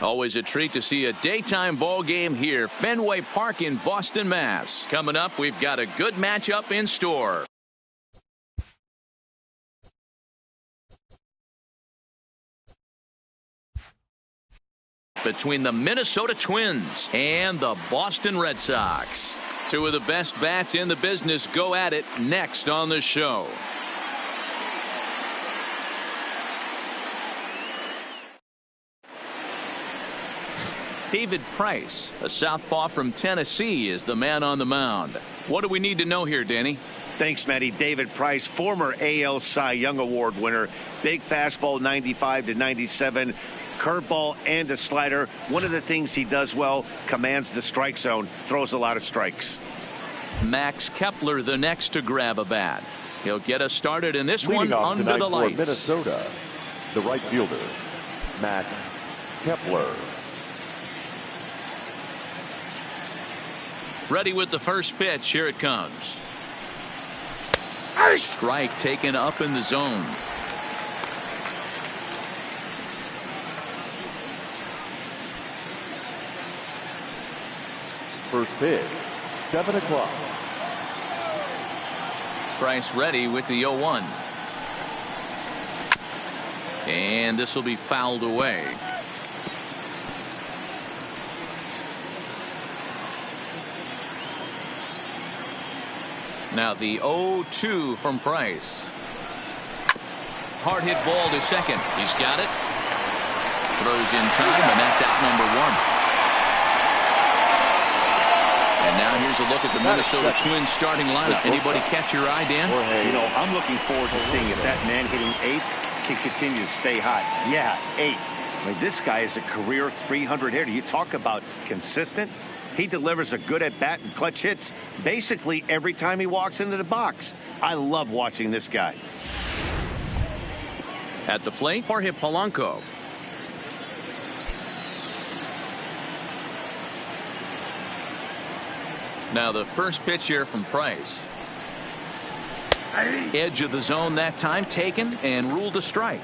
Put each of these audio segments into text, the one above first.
Always a treat to see a daytime ball game here, Fenway Park in Boston, Mass. Coming up, we've got a good matchup in store. Between the Minnesota Twins and the Boston Red Sox. Two of the best bats in the business go at it next on the show. David Price, a southpaw from Tennessee, is the man on the mound. What do we need to know here, Danny? Thanks, Matty. David Price, former AL Cy Young Award winner. Big fastball, 95 to 97. Curveball and a slider. One of the things he does well, commands the strike zone, throws a lot of strikes. Max Kepler, the next to grab a bat. He'll get us started in this Leading one under the lights. For Minnesota, the right fielder, Max Kepler. Ready with the first pitch. Here it comes. Strike taken up in the zone. First pitch, 7 o'clock. Price ready with the 0-1. And this will be fouled away. Now the 0-2 from Price. Hard hit ball to second. He's got it. Throws in time, and that's out number 1. And now here's a look at the Minnesota Twins starting lineup. Anybody catch your eye, Dan? You know, I'm looking forward to seeing if that man hitting 8th can continue to stay hot. Yeah, 8. I mean, this guy is a career 300 hitter. You talk about consistent. He delivers a good at-bat and clutch hits basically every time he walks into the box. I love watching this guy. At the plate, Jorge Polanco. Now the first pitch here from Price. Edge of the zone that time, taken and ruled a strike.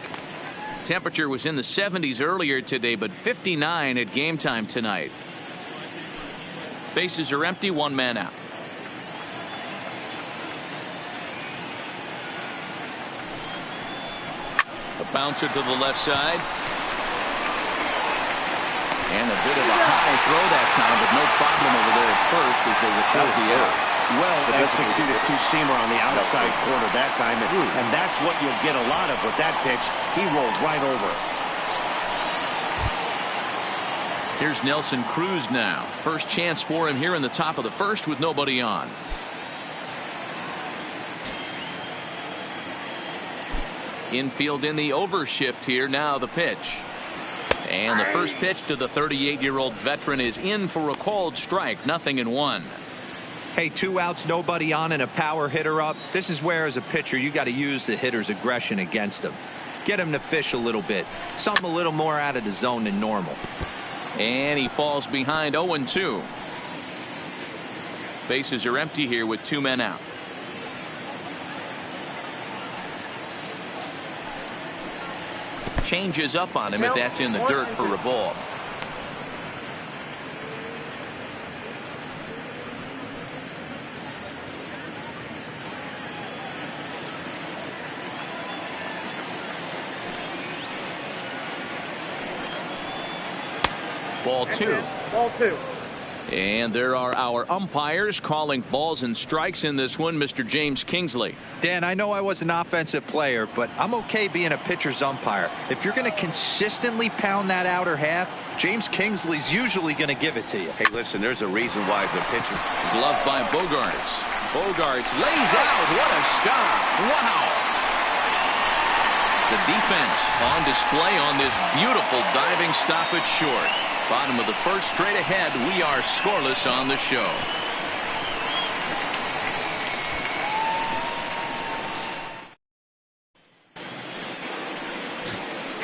Temperature was in the 70s earlier today, but 59 at game time tonight. Bases are empty, 1 man out. A bouncer to the left side. And a bit of a high throw that time, but no problem over there at first as they record the error. Well executed two-seamer on the outside corner that time, and that's what you'll get a lot of with that pitch. He rolled right over. Here's Nelson Cruz now. First chance for him here in the top of the first with nobody on. Infield in the overshift here. Now the pitch. And the first pitch to the 38-year-old veteran is in for a called strike. 0-1. Hey, 2 outs, nobody on, and a power hitter up. This is where, as a pitcher, you got to use the hitter's aggression against him. Get him to fish a little bit. Something a little more out of the zone than normal. And he falls behind 0-2. Bases are empty here with 2 men out. Changes up on him if that's in the dirt for a ball. Ball 2. Ball 2. And there are our umpires calling balls and strikes in this one. Mr. James Kingsley. Dan, I know I was an offensive player, but I'm okay being a pitcher's umpire. If you're going to consistently pound that outer half, James Kingsley's usually going to give it to you. Hey, listen, there's a reason why the pitcher. Gloved by Bogarts. Bogarts lays out. What a stop. Wow. The defense on display on this beautiful diving stoppage short. Bottom of the first, straight ahead. We are scoreless on the show.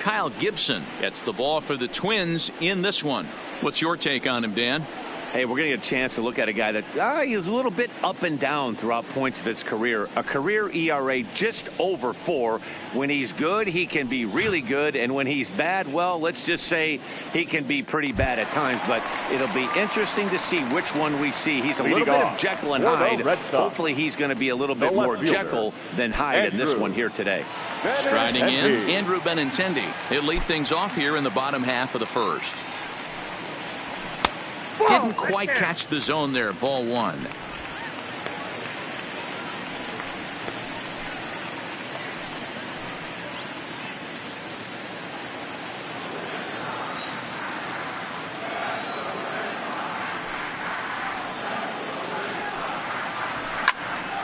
Kyle Gibson gets the ball for the Twins in this one. What's your take on him, Dan? Hey, we're going to get a chance to look at a guy that he's a little bit up and down throughout points of his career. A career ERA just over 4. When he's good, he can be really good. And when he's bad, well, let's just say he can be pretty bad at times. But it'll be interesting to see which one we see. He's a little bit of Jekyll and Hyde. Hopefully he's going to be a little bit more Jekyll than Hyde in this one here today. Striding in, Andrew Benintendi. He'll lead things off here in the bottom half of the first. Didn't quite catch the zone there. Ball 1.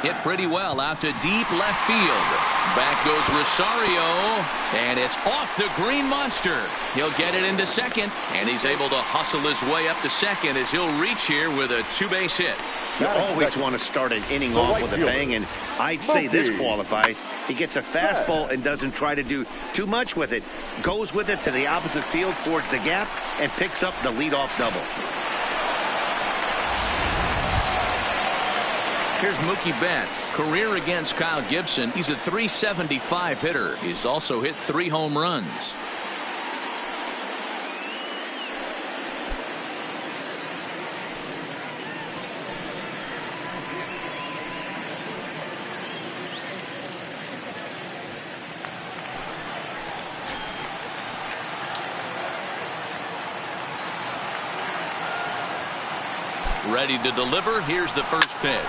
Hit pretty well out to deep left field. Back goes Rosario, and it's off the green monster. He'll get it into second, and he's able to hustle his way up to second as he'll reach here with a 2-base hit. You always want to start an inning off with a bang, and I'd say this qualifies. He gets a fastball and doesn't try to do too much with it. Goes with it to the opposite field towards the gap and picks up the leadoff double. Here's Mookie Betts. Career against Kyle Gibson. He's a .375 hitter. He's also hit 3 home runs. Ready to deliver. Here's the first pitch.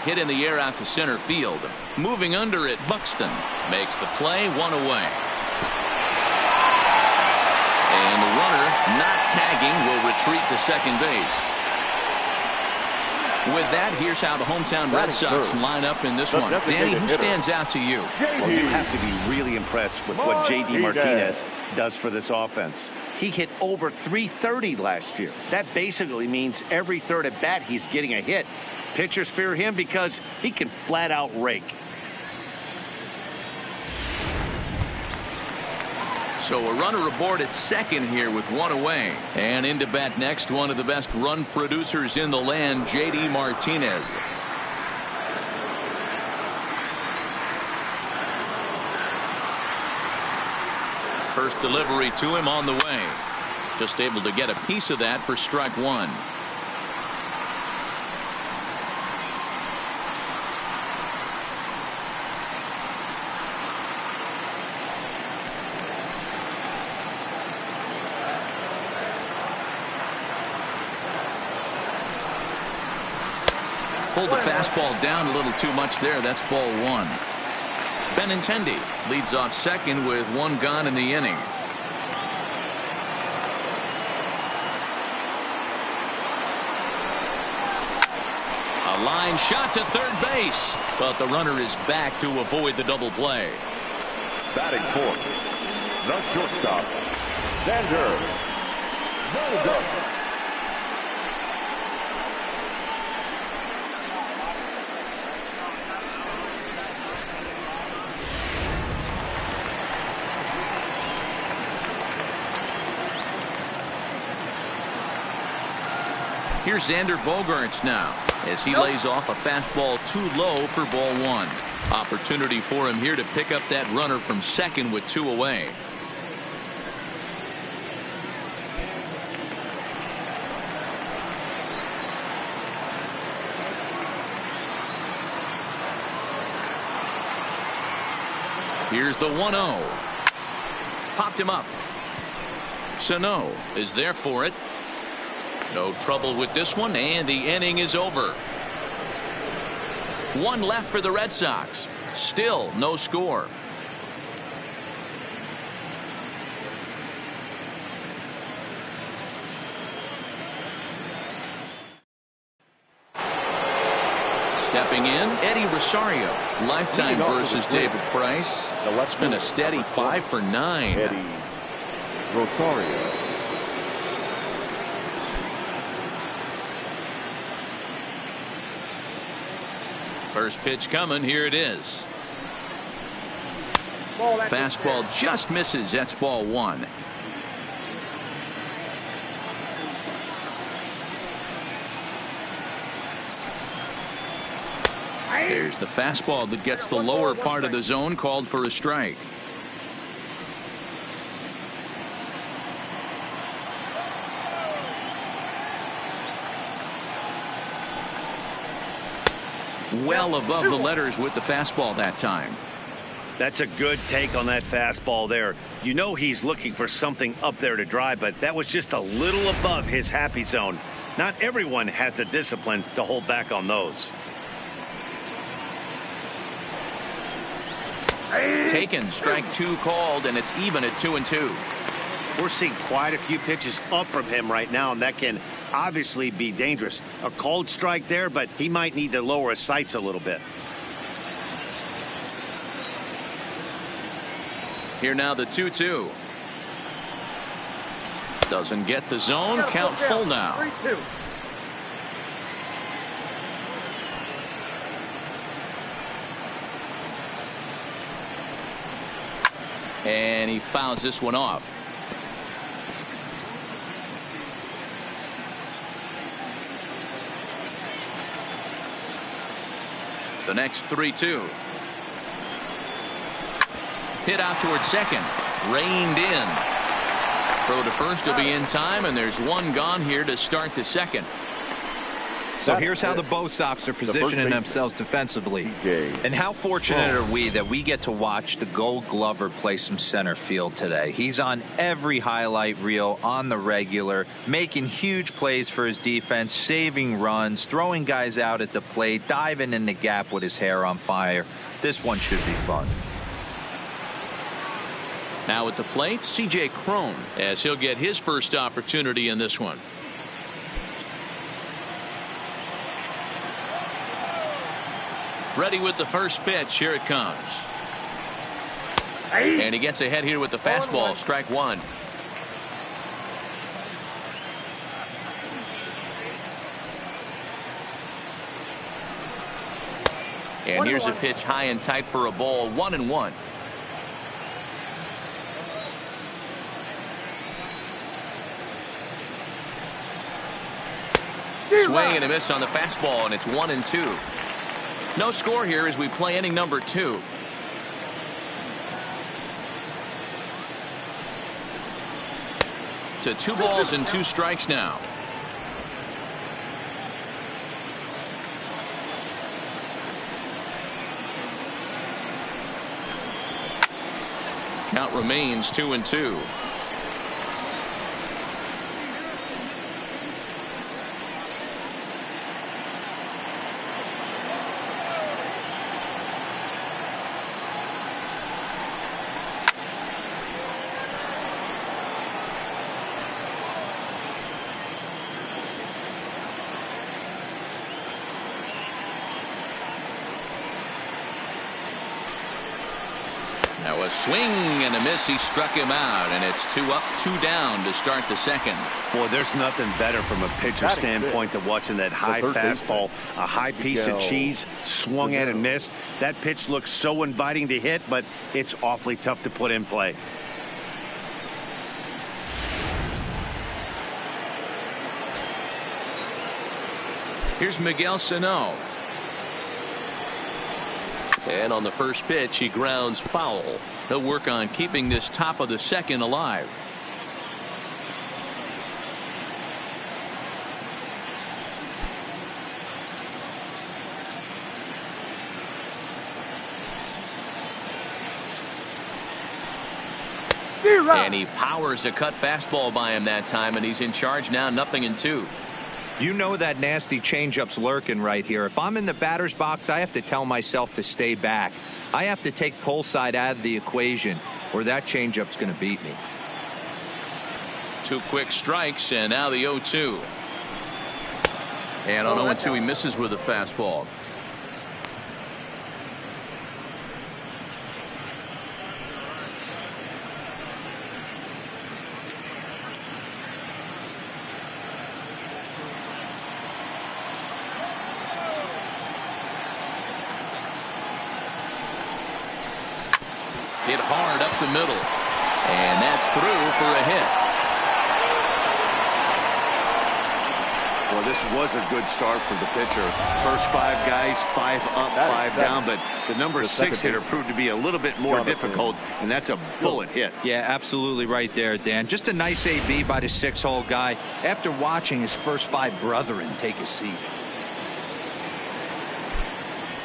Hit in the air out to center field. Moving under it, Buxton makes the play, 1 away. And the runner, not tagging, will retreat to second base. With that, here's how the hometown Red Sox line up in this one. Danny, who stands out to you? Well, you have to be really impressed with what J.D. Martinez does for this offense. He hit over .330 last year. That basically means every third at bat he's getting a hit. Pitchers fear him because he can flat out rake. So a runner aboard at second here with 1 away. And into bat next, one of the best run producers in the land, J.D. Martinez. First delivery to him on the way. Just able to get a piece of that for strike 1. Pulled the fastball down a little too much there. That's ball 1. Benintendi leads off second with 1 gone in the inning. A line shot to third base, but the runner is back to avoid the double play. Batting fourth, the shortstop, Xander Bogaerts. Here's Xander Bogaerts now as he lays off a fastball too low for ball 1. Opportunity for him here to pick up that runner from second with 2 away. Here's the 1-0. Popped him up. Sano is there for it. No trouble with this one, and the inning is over. 1 left for the Red Sox. Still no score. Stepping in, Eddie Rosario. Lifetime versus David Price. It's been a steady 5 for 9. Eddie Rosario. First pitch coming. Here it is. Fastball just misses. That's ball 1. There's the fastball that gets the lower part of the zone, called for a strike. Well above the letters with the fastball that time. That's a good take on that fastball there. You know he's looking for something up there to drive, but that was just a little above his happy zone. Not everyone has the discipline to hold back on those. Taken, strike 2 called, and it's even at 2-2. We're seeing quite a few pitches up from him right now, and that can obviously be dangerous. A called strike there, but he might need to lower his sights a little bit. Here now the 2-2. Doesn't get the zone. Count full now. 3-2. And he fouls this one off. The next 3-2. Hit out towards second. Reined in. Throw to first will be in time, and there's one gone here to start the second. So here's how the Bo Sox are positioning themselves defensively. And how fortunate are we that we get to watch the Gold Glover play some center field today. He's on every highlight reel on the regular, making huge plays for his defense, saving runs, throwing guys out at the plate, diving in the gap with his hair on fire. This one should be fun. Now at the plate, C.J. Cron, as he'll get his first opportunity in this one. Ready with the first pitch. Here it comes. And he gets ahead here with the fastball. Strike 1. And here's a pitch high and tight for a ball. 1-1. Swing and a miss on the fastball, and it's 1-2. No score here as we play inning number 2. To 2 balls and 2 strikes now. Count remains 2-2. Now a swing and a miss. He struck him out, and it's 2 up, 2 down to start the second. Boy, there's nothing better from a pitcher standpoint than watching that high fastball, a high piece of cheese, swung at and missed. That pitch looks so inviting to hit, but it's awfully tough to put in play. Here's Miguel Sano. And on the first pitch, he grounds foul. He'll work on keeping this top of the second alive. And he powers a cut fastball by him that time, and he's in charge now, 0-2. You know that nasty changeup's lurking right here. If I'm in the batter's box, I have to tell myself to stay back. I have to take pull side out of the equation, or that changeup's going to beat me. 2 quick strikes, and now the 0-2. And on 0-2, he misses with a fastball. Hit hard up the middle, and that's through for a hit. Well, this was a good start for the pitcher. First 5 guys, 5 up, 5 down, but the number 6 hitter proved to be a little bit more difficult, and that's a bullet hit. Yeah, absolutely right there, Dan. Just a nice AB by the 6-hole guy after watching his first 5 brethren take a seat.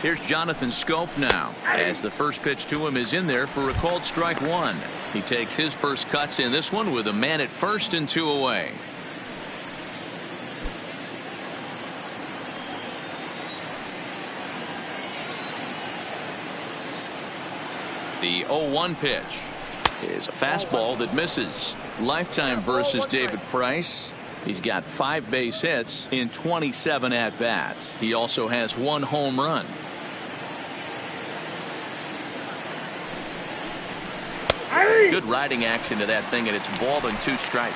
Here's Jonathan Scope now, as the first pitch to him is in there for a called strike 1. He takes his first cuts in this one with a man at first and 2 away. The 0-1 pitch is a fastball that misses. Lifetime versus David Price. He's got 5 base hits in 27 at-bats. He also has 1 home run. Good riding action to that thing, and it's ball and 2 strikes.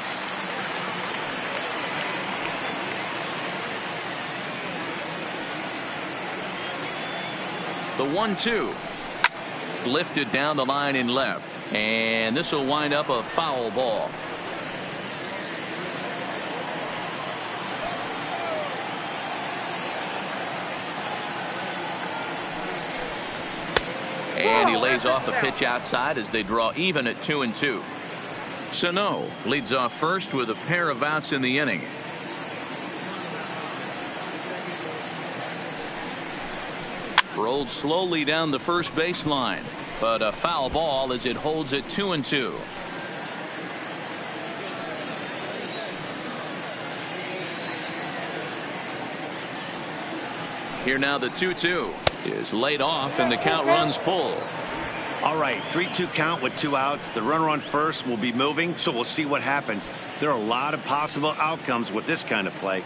The 1-2. Lifted down the line in left, and this will wind up a foul ball. And he lays off the pitch outside as they draw even at 2-2. Sano leads off first with a pair of outs in the inning. Rolled slowly down the first baseline, but a foul ball as it holds at 2-2. Here now the 2-2 is laid off and the count runs full. All right, 3-2 count with 2 outs. The runner on first will be moving, so we'll see what happens. There are a lot of possible outcomes with this kind of play.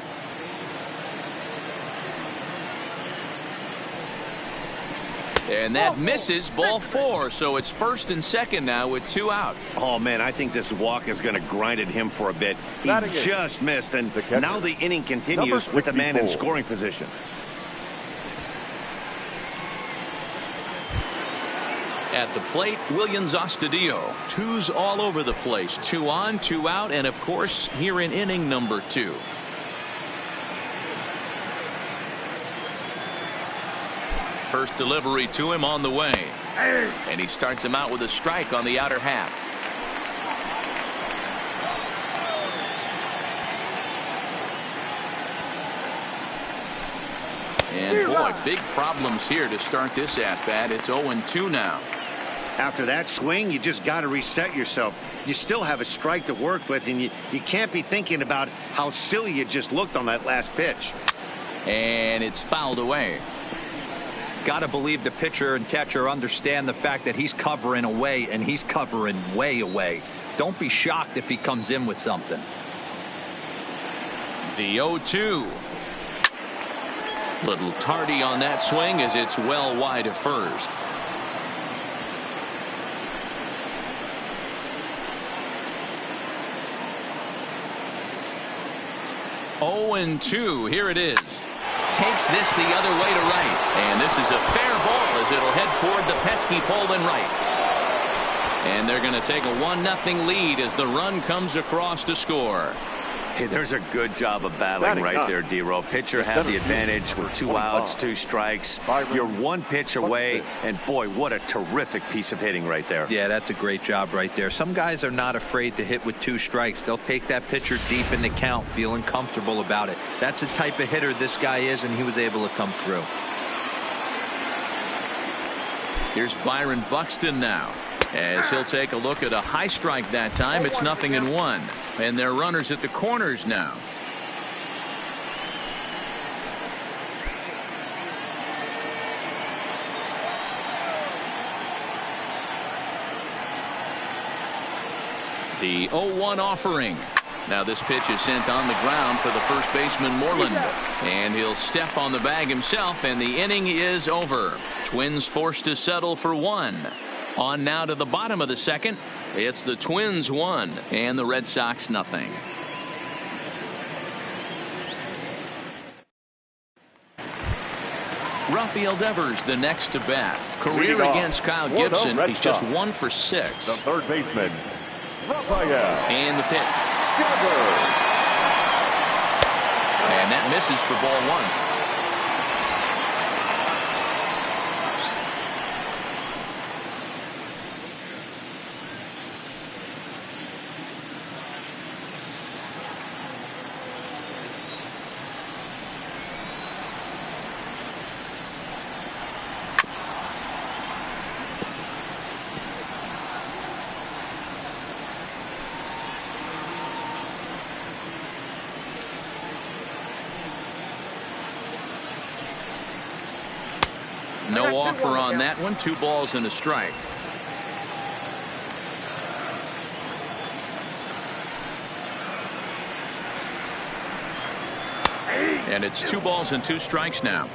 And that misses, ball 4, so it's first and second now with 2 out. Oh, man, I think this walk is going to grind at him for a bit. He just missed, and now the inning continues with the man in scoring position. At the plate, Williams Astudillo. 2s all over the place. 2 on, 2 out, and of course, here in inning number 2. First delivery to him on the way. And he starts him out with a strike on the outer half. And boy, big problems here to start this at-bat. It's 0-2 now. After that swing, you just got to reset yourself. You still have a strike to work with, and you can't be thinking about how silly you just looked on that last pitch. And it's fouled away. Got to believe the pitcher and catcher understand the fact that he's covering away, and he's covering way away. Don't be shocked if he comes in with something. The 0-2. Little tardy on that swing as it's well wide of first. Oh, and 2. Here it is. Takes this the other way to right. And this is a fair ball as it'll head toward the pesky pole in right. And they're going to take a 1-0 lead as the run comes across to score. Hey, there's a good job of battling right there, D-Row. Pitcher had the advantage with 2 outs, 2 strikes. You're 1 pitch away, and boy, what a terrific piece of hitting right there. Yeah, that's a great job right there. Some guys are not afraid to hit with 2 strikes. They'll take that pitcher deep in the count, feeling comfortable about it. That's the type of hitter this guy is, and he was able to come through. Here's Byron Buxton now, as he'll take a look at a high strike that time. It's 0-1. And they're runners at the corners now. The 0-1 offering. Now this pitch is sent on the ground for the first baseman Moreland. And he'll step on the bag himself, and the inning is over. Twins forced to settle for 1. On now to the bottom of the second. It's the Twins 1 and the Red Sox 0. Rafael Devers the next to bat. Career against Kyle Gibson. He's just 1 for 6. The third baseman, Rafael. And the pitch. And And that misses for ball one. No offer on that one. 2 balls and a strike. And it's 2 balls and 2 strikes now.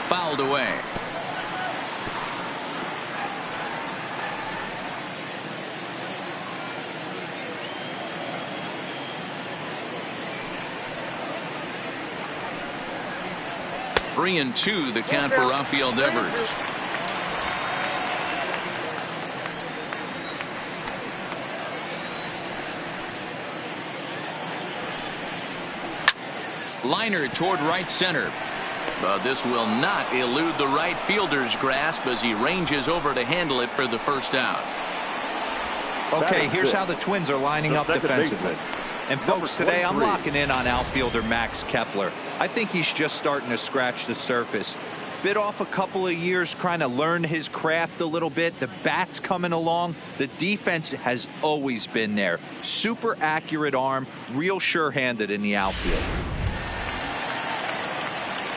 Fouled away. Three and 2, the count for Rafael Devers. Liner toward right center. But this will not elude the right fielder's grasp as he ranges over to handle it for the first out. Okay, here's how the Twins are lining up defensively. And folks, today I'm locking in on outfielder Max Kepler. I think he's just starting to scratch the surface. Bit off a couple of years trying to learn his craft a little bit. The bat's coming along. The defense has always been there. Super accurate arm, real sure-handed in the outfield.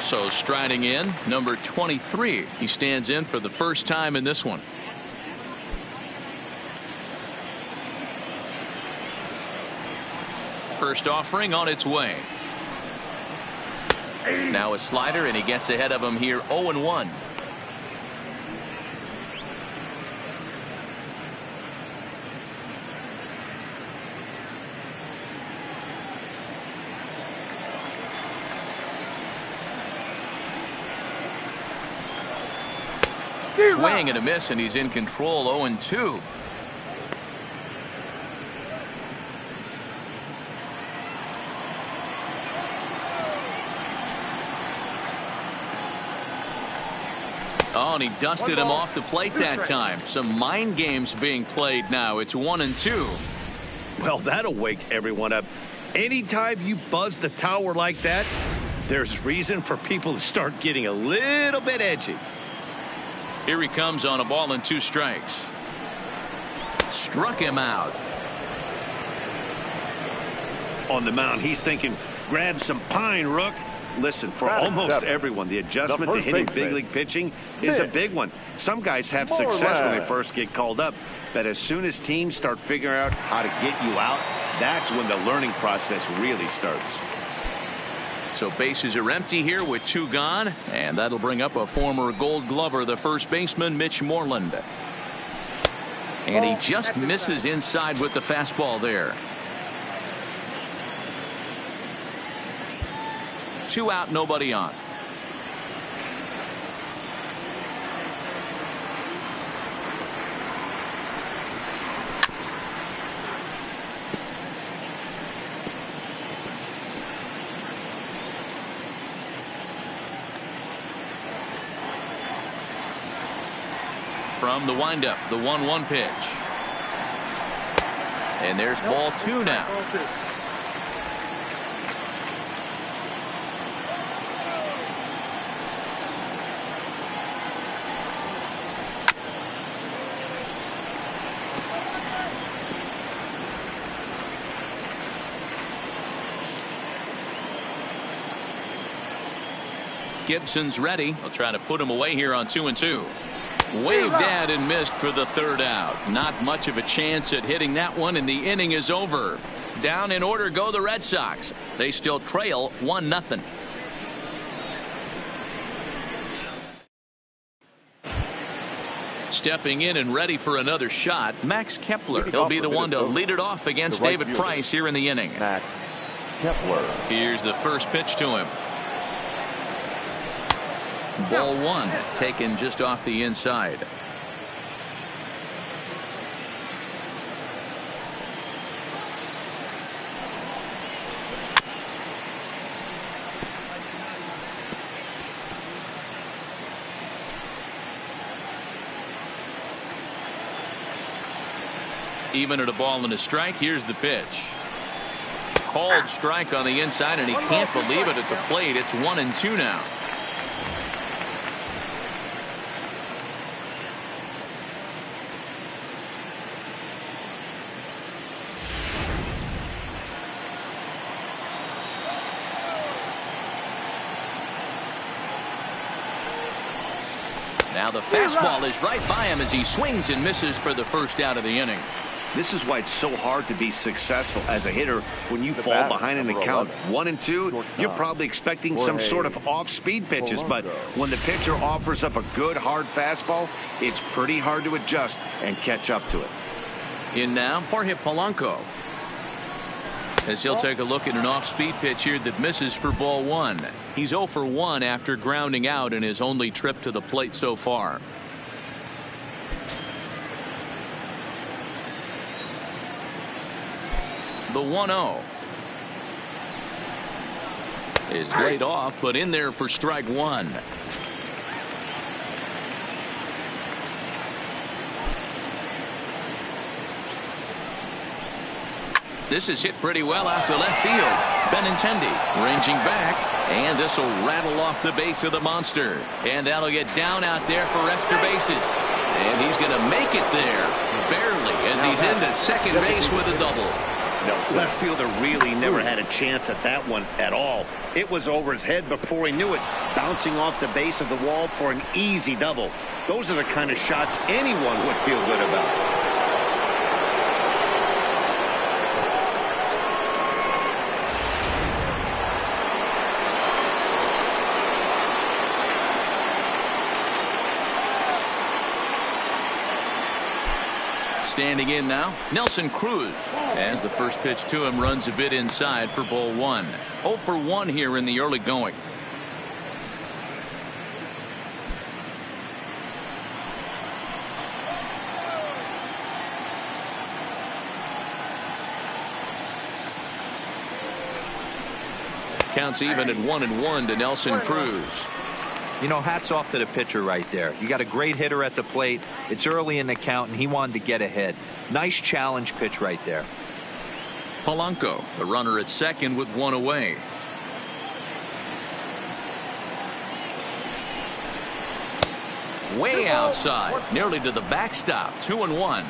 So striding in, number 23. He stands in for the first time in this one. First offering on its way. Now a slider, and he gets ahead of him here 0-1. Swing and a miss, and he's in control. 0-2. Oh, and he dusted him off the plate that time. Some mind games being played now. It's 1-2. Well, that'll wake everyone up. Anytime you buzz the tower like that, there's reason for people to start getting a little bit edgy. Here he comes on a ball and 2 strikes. Struck him out. On the mound, he's thinking, grab some pine, Rook. Listen, for almost everyone, the adjustment to hitting big league pitching is a big one. Some guys have success when they first get called up, but as soon as teams start figuring out how to get you out, that's when the learning process really starts. So bases are empty here with 2 gone, and that'll bring up a former Gold Glover, the first baseman, Mitch Moreland. And he just misses inside with the fastball there. 2 out, nobody on. From the windup, the 1-1 pitch. And there's ball 2 now. Gibson's ready. They'll try to put him away here on 2-2. Waved at and missed for the 3rd out. Not much of a chance at hitting that one, and the inning is over. Down in order go the Red Sox. They still trail 1-0. Stepping in and ready for another shot, Max Kepler. He'll be the one to lead it off against David Price here in the inning. Max Kepler. Here's the first pitch to him. Ball one, taken just off the inside. Even at a ball and a strike, here's the pitch. Called strike on the inside, and he can't believe it at the plate. It's 1-2 now. Now the fastball is right by him as he swings and misses for the first out of the inning. This is why it's so hard to be successful as a hitter when you fall behind in the count 1-2. You're probably expecting some sort of off-speed pitches, but when the pitcher offers up a good hard fastball, it's pretty hard to adjust and catch up to it. In now, Jorge Polanco, as he'll take a look at an off-speed pitch here that misses for ball one. He's 0 for 1 after grounding out in his only trip to the plate so far. The 1-0 is laid off, but in there for strike one. This is hit pretty well out to left field. Benintendi ranging back, and this will rattle off the base of the monster, and that'll get down out there for extra bases, and he's going to make it there barely as he's into second base with a double. No, left fielder really never had a chance at that one at all. It was over his head before he knew it, bouncing off the base of the wall for an easy double. Those are the kind of shots anyone would feel good about. Standing in now, Nelson Cruz, as the first pitch to him runs a bit inside for ball one. 0 for 1 here in the early going. Counts even at 1-1 to Nelson Cruz. You know, hats off to the pitcher right there. You got a great hitter at the plate. It's early in the count, and he wanted to get ahead. Nice challenge pitch right there. Polanco, the runner at second with one away. Way outside, nearly to the backstop. 2-1.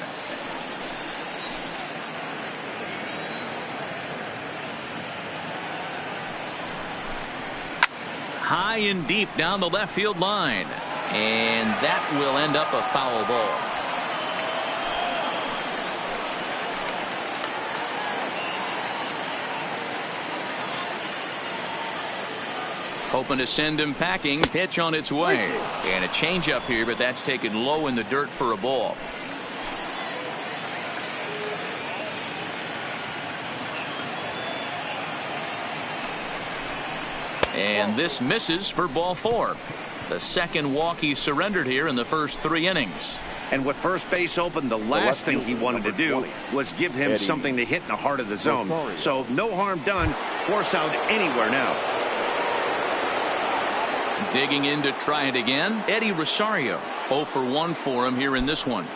High and deep down the left field line, and that will end up a foul ball. Hoping to send him packing. Pitch on its way, and a changeup here, but that's taken low in the dirt for a ball. And this misses for ball 4. The second walk he surrendered here in the first 3 innings. And with first base open, the last thing he wanted to do was give him something to hit in the heart of the zone. So no harm done. Force out anywhere now. Digging in to try it again, Eddie Rosario. 0 for 1 for him here in this one.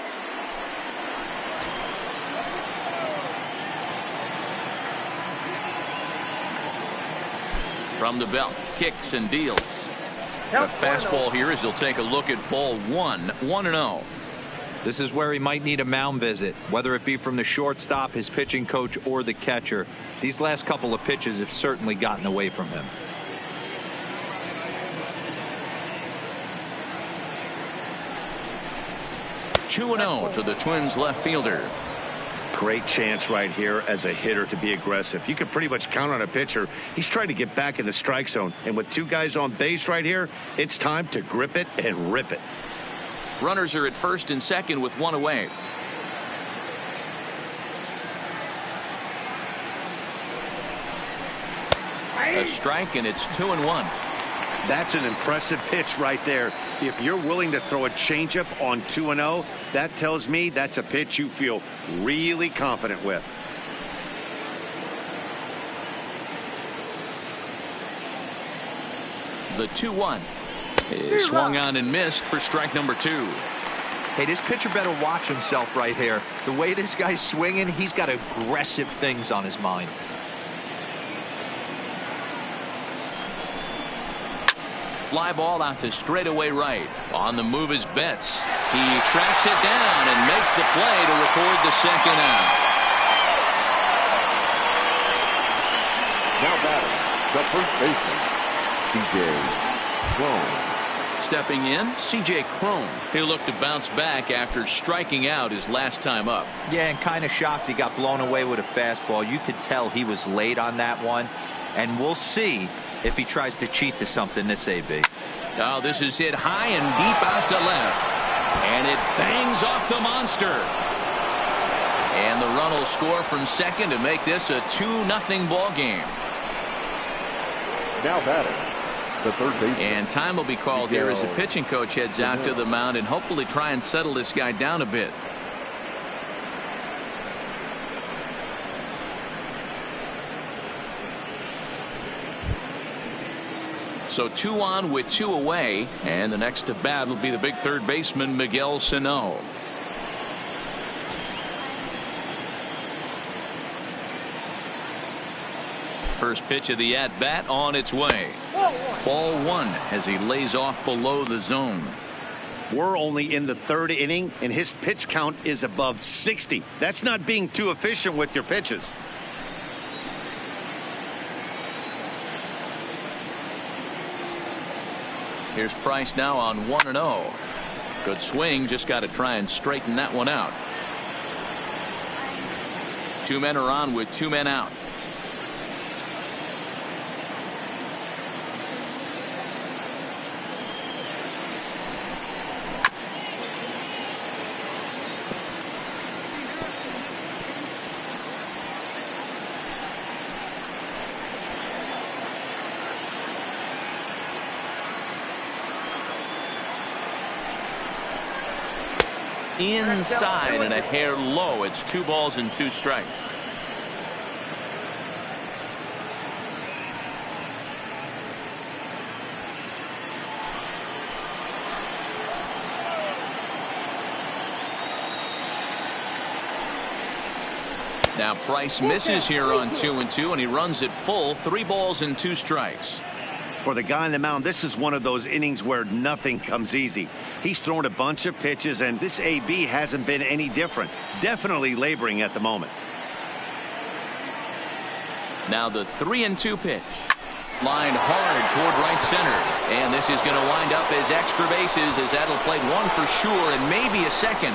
From the belt, kicks and deals. A fastball here as he'll take a look at ball 1, 1-0. This is where he might need a mound visit, whether it be from the shortstop, his pitching coach, or the catcher. These last couple of pitches have certainly gotten away from him. (2-0) to the Twins left fielder. Great chance right here as a hitter to be aggressive. You can pretty much count on a pitcher. He's trying to get back in the strike zone. And with 2 guys on base right here, it's time to grip it and rip it. Runners are at first and second with 1 away. A strike, and it's 2-1. That's an impressive pitch right there. If you're willing to throw a changeup on 2-0, that tells me that's a pitch you feel really confident with. The 2-1 is swung on and missed for strike number 2. Hey, this pitcher better watch himself right here. The way this guy's swinging, he's got aggressive things on his mind. Fly ball out to straightaway right. On the move is Betts. He tracks it down and makes the play to record the second out. Now batting, the first baseman, C.J. Crone. Stepping in, C.J. Crone. He'll look to bounce back after striking out his last time up. Yeah, and kind of shocked he got blown away with a fastball. You could tell he was late on that one. And we'll see if he tries to cheat to something this AB. Oh, this is hit high and deep out to left. And it bangs off the monster. And the run will score from second to make this a 2-0 ball game. Now batting, the third baseman. And time will be called here as the pitching coach heads out to the mound and hopefully try and settle this guy down a bit. So 2 on with 2 away, and the next to bat will be the big third baseman Miguel Sano. First pitch of the at bat on its way. Ball 1 as he lays off below the zone. We're only in the 3rd inning, and his pitch count is above 60. That's not being too efficient with your pitches. Here's Price now on 1-0. Good swing, just got to try and straighten that one out. 2 men are on with 2 men out. Inside and a hair low. It's 2 balls and 2 strikes. Now Price misses here on 2-2, and he runs it full. 3 balls and 2 strikes. For the guy on the mound, this is one of those innings where nothing comes easy. He's thrown a bunch of pitches, and this AB hasn't been any different. Definitely laboring at the moment. Now the 3-2 pitch. Lined hard toward right center. And this is going to wind up as extra bases, as that'll play 1 for sure and maybe a second.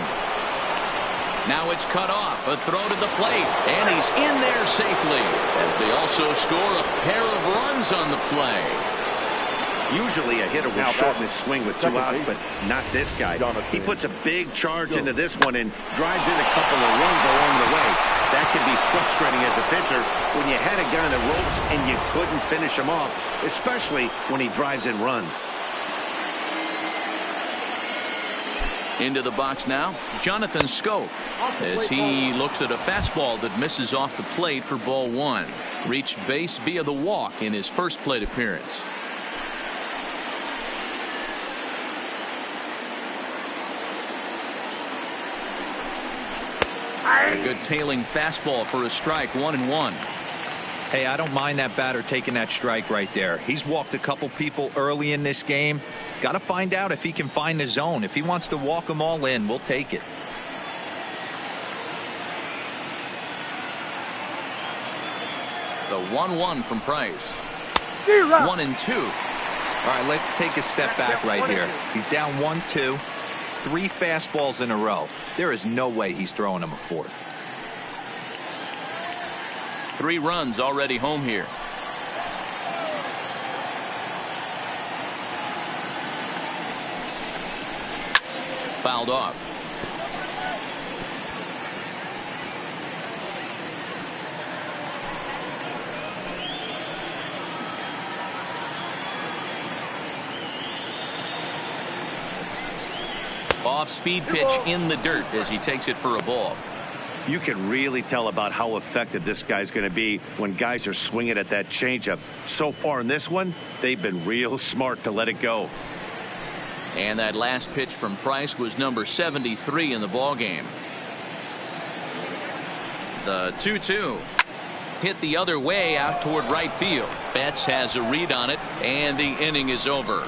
Now it's cut off. A throw to the plate. And he's in there safely, as they also score a pair of runs on the play. Usually a hitter will shorten his swing with 2 outs, but not this guy. He puts a big charge into this one and drives in a couple of runs along the way. That can be frustrating as a pitcher when you had a guy on the ropes and you couldn't finish him off, especially when he drives in runs. Into the box now, Jonathan Schoop, as he looks at a fastball that misses off the plate for ball 1. Reached base via the walk in his first plate appearance. A good tailing fastball for a strike, 1-1. Hey, I don't mind that batter taking that strike right there. He's walked a couple people early in this game. Got to find out if he can find the zone. If he wants to walk them all in, we'll take it. The 1-1 from Price. 1-2. All right, let's take a step back right here. He's down 1-2. 3 fastballs in a row. There is no way he's throwing him a 4th. 3 runs already home here. Fouled off. Off-speed pitch in the dirt as he takes it for a ball. You can really tell about how effective this guy's going to be when guys are swinging at that changeup. So far in this one, they've been real smart to let it go. And that last pitch from Price was number 73 in the ball game. The 2-2 hit the other way out toward right field. Betts has a read on it, and the inning is over.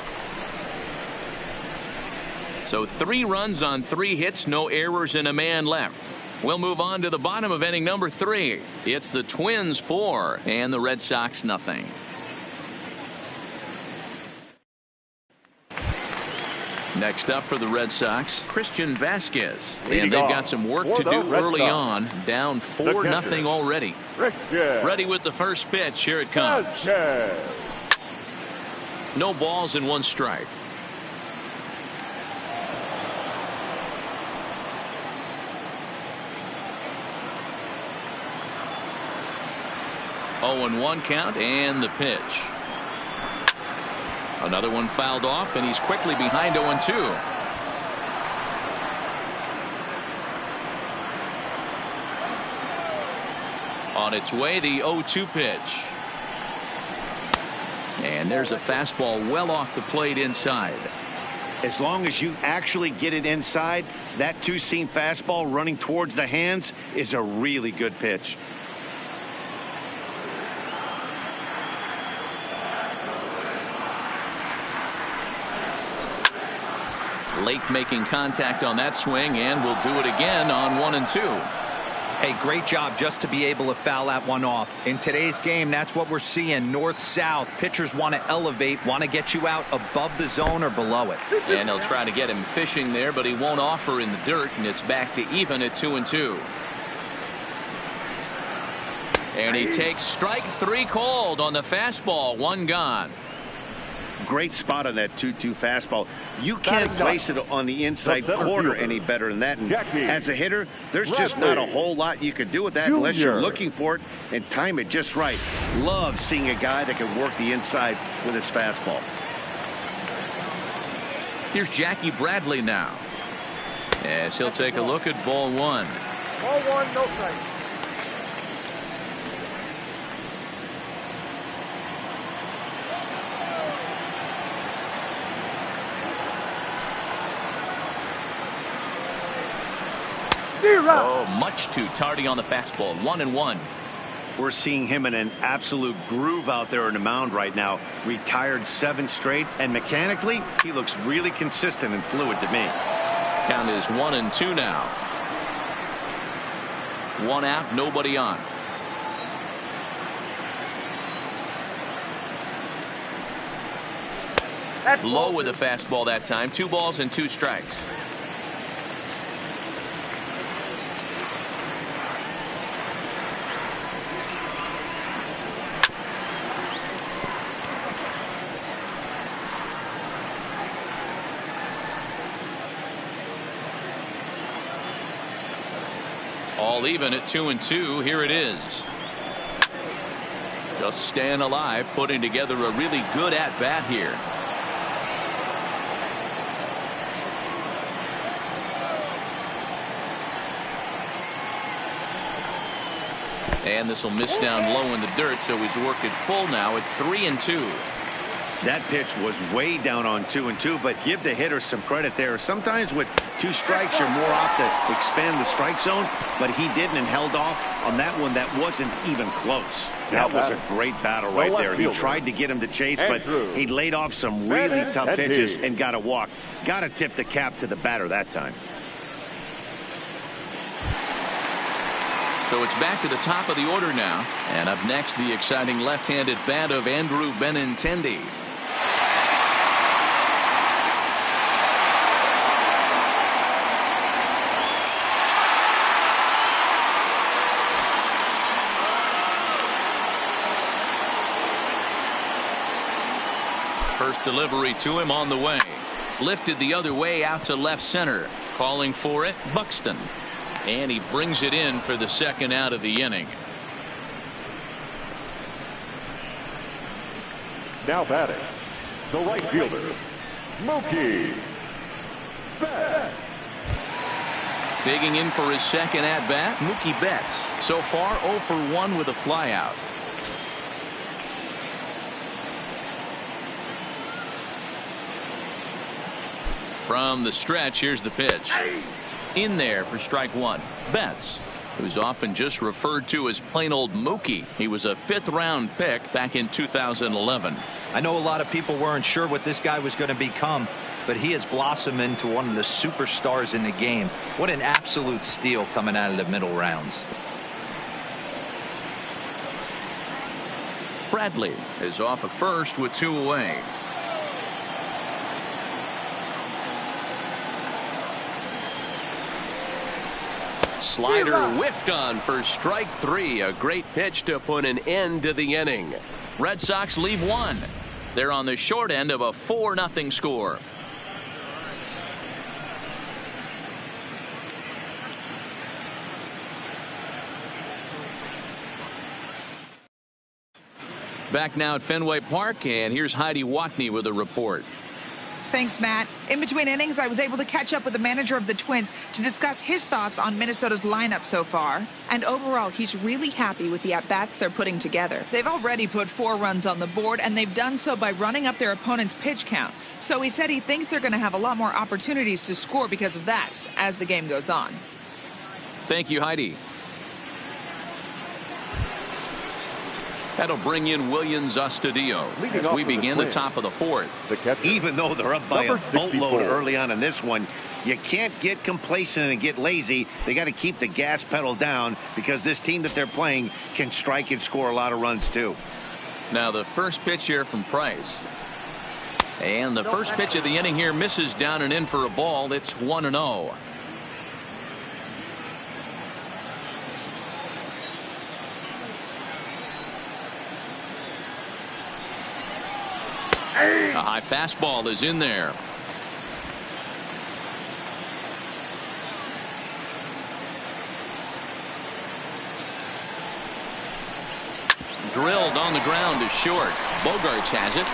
So 3 runs on 3 hits, no errors, and a man left. We'll move on to the bottom of inning number 3. It's the Twins 4 and the Red Sox nothing. Next up for the Red Sox, Christian Vasquez. And they've got some work to do early on. Down 4-0 already. Ready with the first pitch. Here it comes. No balls and 1 strike. Oh, 0-1 count and the pitch. Another one fouled off, and he's quickly behind 0-2. On its way, the 0-2 pitch. And there's a fastball well off the plate inside. As long as you actually get it inside, that two-seam fastball running towards the hands is a really good pitch. Lake making contact on that swing, and will do it again on 1-2. Hey, great job just to be able to foul that one off. In today's game, that's what we're seeing. North-south. Pitchers want to elevate, want to get you out above the zone or below it. And they'll try to get him fishing there, but he won't offer in the dirt, and it's back to even at 2-2. And he takes strike 3 called on the fastball. 1 gone. Great spot on that 2-2 fastball. You can't place it on the inside corner any better than that. And as a hitter, there's just not a whole lot you can do with that unless you're looking for it and time it just right. Love seeing a guy that can work the inside with his fastball. Here's Jackie Bradley now, as he'll take a look at ball 1. Ball 1, no strike. Oh, much too tardy on the fastball. 1-1. We're seeing him in an absolute groove out there in the mound right now. Retired 7 straight, and mechanically, he looks really consistent and fluid to me. Count is 1-2 now. 1 out, nobody on. Low with the fastball that time. 2 balls and 2 strikes. All even at 2-2. Here it is. Just staying alive, putting together a really good at-bat here. And this will miss down low in the dirt, so he's worked it full now at 3-2. That pitch was way down on 2-2, but give the hitter some credit there. Sometimes with 2 strikes, you're more off to expand the strike zone, but he didn't and held off on that one that wasn't even close. That was a great battle right there. He tried to get him to chase, but he laid off some really tough pitches and got a walk. Got to tip the cap to the batter that time. So it's back to the top of the order now. And up next, the exciting left-handed bat of Andrew Benintendi. First delivery to him on the way. Lifted the other way out to left center. Calling for it, Buxton. And he brings it in for the 2nd out of the inning. Now batting, the right fielder, Mookie Betts. Digging in for his second at-bat, Mookie Betts. So far, 0 for 1 with a flyout. From the stretch, here's the pitch. In there for strike one. Betts, who's often just referred to as plain old Mookie. He was a 5th-round pick back in 2011. I know a lot of people weren't sure what this guy was going to become, but he has blossomed into one of the superstars in the game. What an absolute steal coming out of the middle rounds. Bradley is off at first with 2 away. Slider whiffed on for strike 3. A great pitch to put an end to the inning. Red Sox leave 1. They're on the short end of a 4-0 score. Back now at Fenway Park, and here's Heidi Watney with a report. Thanks, Matt. In between innings, I was able to catch up with the manager of the Twins to discuss his thoughts on Minnesota's lineup so far. And overall, he's really happy with the at-bats they're putting together. They've already put 4 runs on the board, and they've done so by running up their opponent's pitch count. So he said he thinks they're going to have a lot more opportunities to score because of that as the game goes on. Thank you, Heidi. That'll bring in Williams Astudillo as we begin the top of the 4th. Even though they're up by a boatload early on in this one, you can't get complacent and get lazy. They got to keep the gas pedal down because this team that they're playing can strike and score a lot of runs too. Now the first pitch here from Price. And the first pitch of the inning here misses down and in for a ball. It's 1-0. A high fastball is in there. Drilled on the ground to short. Bogarts has it.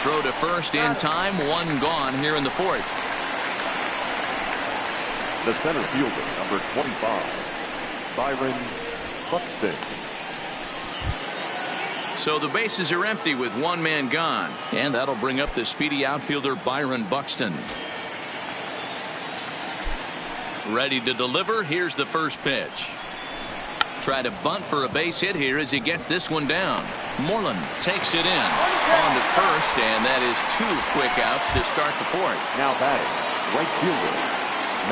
Throw to first in time. 1 gone here in the 4th. The center fielder, number 25, Byron Buxton. So the bases are empty with 1 man gone. And that'll bring up the speedy outfielder Byron Buxton. Ready to deliver. Here's the first pitch. Try to bunt for a base hit here as he gets this one down. Moreland takes it in. On to first, and that is 2 quick outs to start the 4th. Now batting, right fielder.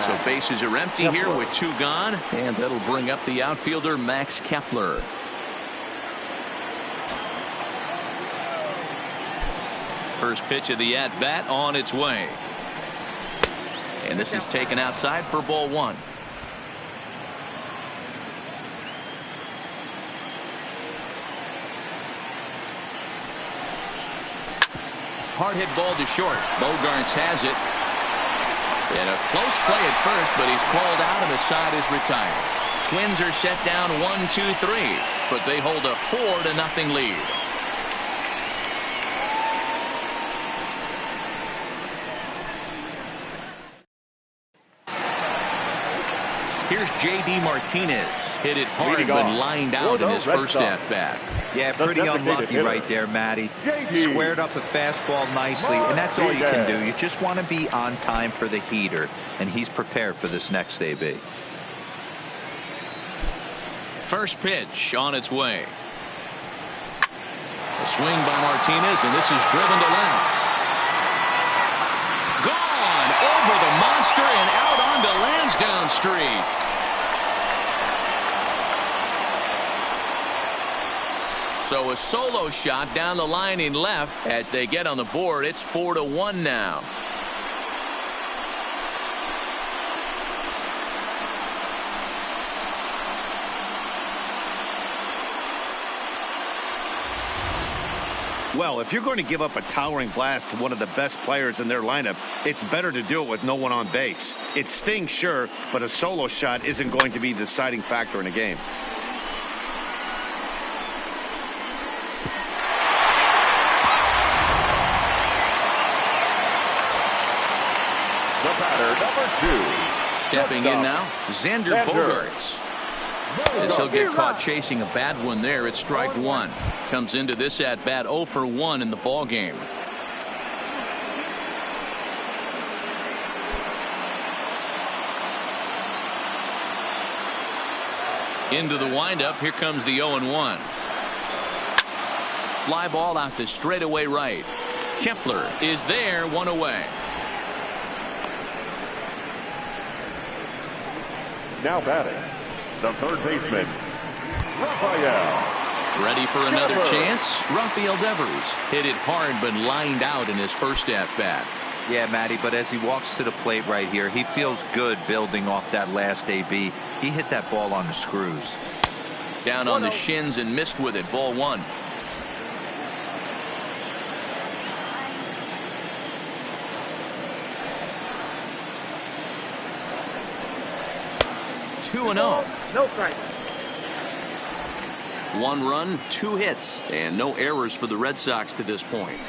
So bases are empty here with 2 gone. And that'll bring up the outfielder Max Kepler. First pitch of the at-bat on its way. And this is taken outside for ball 1. Hard hit ball to short. Bogarts has it. And a close play at first, but he's called out and the side is retired. Twins are set down 1-2-3, but they hold a 4-0 lead. Here's J.D. Martinez. Hit it hard, but lined out in his first at-bat. Yeah, pretty unlucky right there, Matty. Squared up a fastball nicely, and that's all you can do. You just want to be on time for the heater, and he's prepared for this next AB. First pitch on its way. A swing by Martinez, and this is driven to left. Gone over the monster and out onto Lansdowne Street. So a solo shot down the line in left as they get on the board. It's 4-1 now. Well, if you're going to give up a towering blast to one of the best players in their lineup, it's better to do it with no one on base. It stings, sure, but a solo shot isn't going to be the deciding factor in a game. The batter, number 2. Stepping in now, Xander Bogaerts. As he'll get caught chasing a bad one there, it's strike one. Comes into this at bat 0 for 1 in the ball game. Into the windup, here comes the 0-1. Fly ball out to straightaway right. Kepler is there, one away. Now batting, the third baseman, Rafael. Ready for another chance? Rafael Devers hit it hard but lined out in his first at-bat. Yeah, Matty, but as he walks to the plate right here, he feels good building off that last AB. He hit that ball on the screws. Down on the shins and missed with it. Ball one. Two and 0. No strike. 1 run, 2 hits, and no errors for the Red Sox to this point.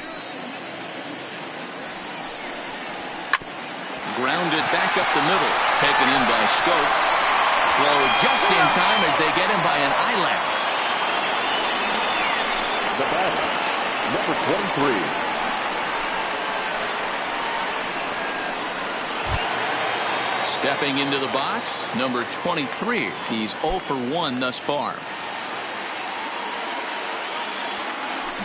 Grounded back up the middle, taken in by Scope. Throw just in time as they get him by an eyelash. The batter, number 23. Stepping into the box, number 23. He's 0 for 1 thus far.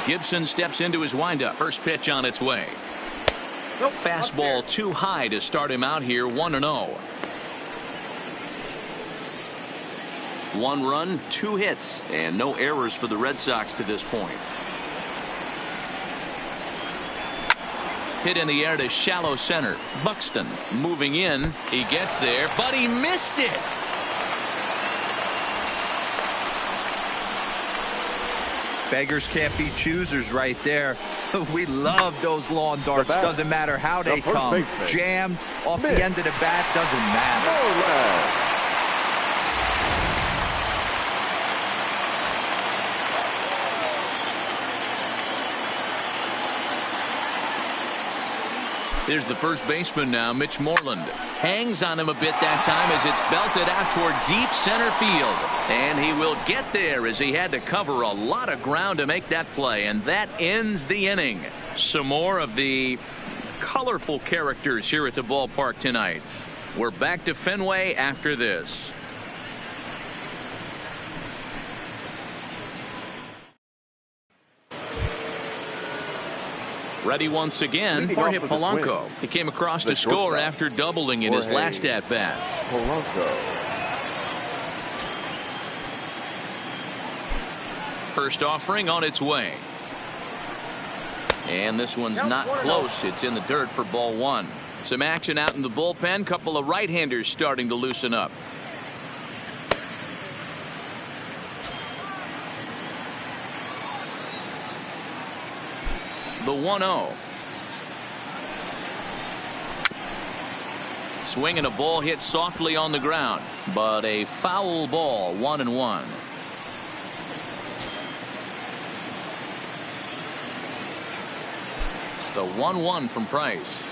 Gibson steps into his windup. First pitch on its way. Nope, fastball too high to start him out here. 1-0. 1 run, 2 hits, and no errors for the Red Sox to this point. Hit in the air to shallow center. Buxton moving in. He gets there, but he missed it. Beggars can't be choosers right there. We love those lawn darts. Doesn't matter how they come. Jammed off the end of the bat, doesn't matter. There's the first baseman now, Mitch Moreland. Hangs on him a bit that time as it's belted out toward deep center field. And he will get there as he had to cover a lot of ground to make that play. And that ends the inning. Some more of the colorful characters here at the ballpark tonight. We're back to Fenway after this. Ready once again, Jorge Polanco. He came across to score after doubling in his last at-bat. Polanco. First offering on its way. And this one's not close. It's in the dirt for ball one. Some action out in the bullpen. Couple of right-handers starting to loosen up. The 1-0. Swinging a ball hit softly on the ground, but a foul ball. 1-1. The 1-1 from Price.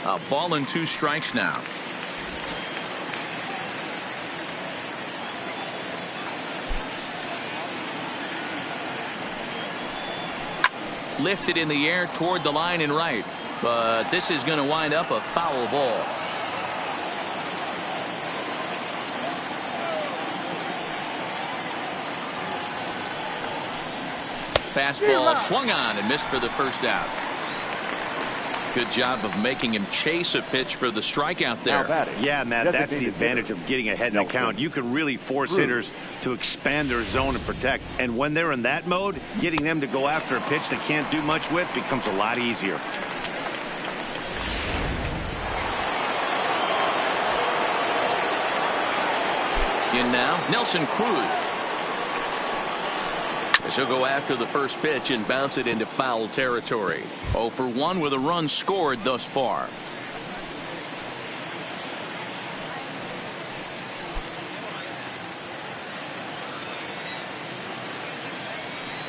A ball and 2 strikes now. Lifted in the air toward the line and right, but this is going to wind up a foul ball. Fastball swung on and missed for the first out. Good job of making him chase a pitch for the strikeout there. Yeah, Matt, that's the advantage of getting ahead in the count. You can really force hitters to expand their zone and protect. And when they're in that mode, getting them to go after a pitch they can't do much with becomes a lot easier. In now, Nelson Cruz. As he'll go after the first pitch and bounce it into foul territory. 0 for 1 with a run scored thus far.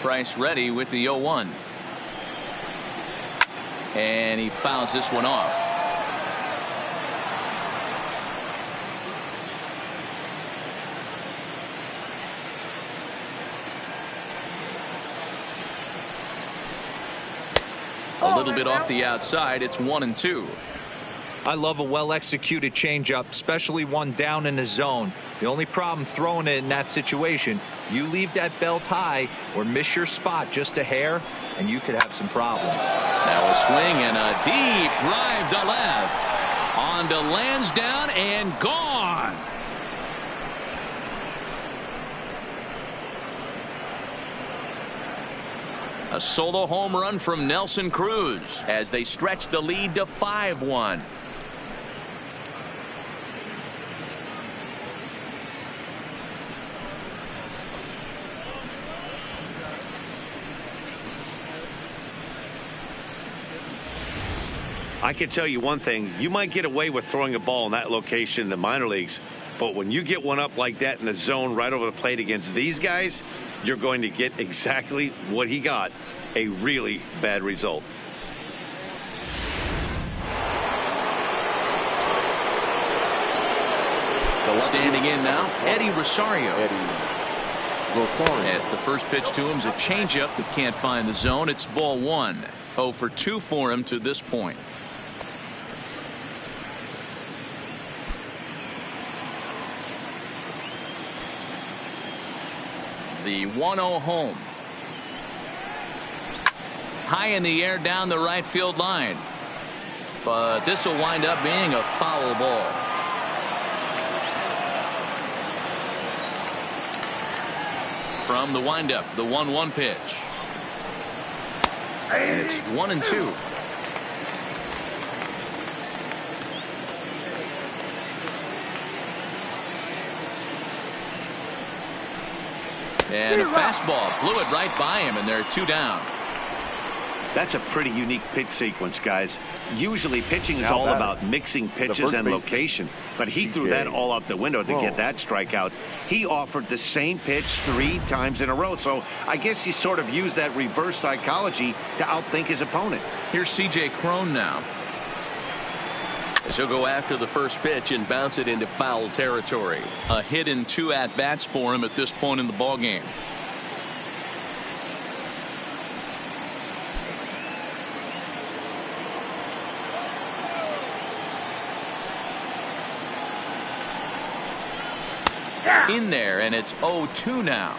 Price ready with the 0-1. And he fouls this one off. little bit off the outside. It's 1-2. I love a well-executed changeup, especially one down in the zone. The only problem throwing it in that situation, you leave that belt high or miss your spot just a hair, and you could have some problems. Now a swing and a deep drive to left. On to Lansdowne and gone. A solo home run from Nelson Cruz as they stretch the lead to 5-1. I can tell you one thing. You might get away with throwing a ball in that location in the minor leagues, but when you get one up like that in the zone right over the plate against these guys, you're going to get exactly what he got, a really bad result. Standing in now, Eddie Rosario. As the first pitch to him is a changeup that can't find the zone. It's ball one. 0 for 2 for him to this point. The 1-0 home. High in the air down the right field line. But this will wind up being a foul ball. From the windup, the 1-1 pitch. And it's 1-2. And a fastball blew it right by him, and they're 2 down. That's a pretty unique pitch sequence, guys. Usually pitching is all about mixing pitches and location, but he threw that all out the window to get that strikeout. He offered the same pitch 3 times in a row, so I guess he sort of used that reverse psychology to outthink his opponent. Here's C.J. Cron now. As he'll go after the first pitch and bounce it into foul territory. A hit in 2 at-bats for him at this point in the ballgame. In there, and it's 0-2 now.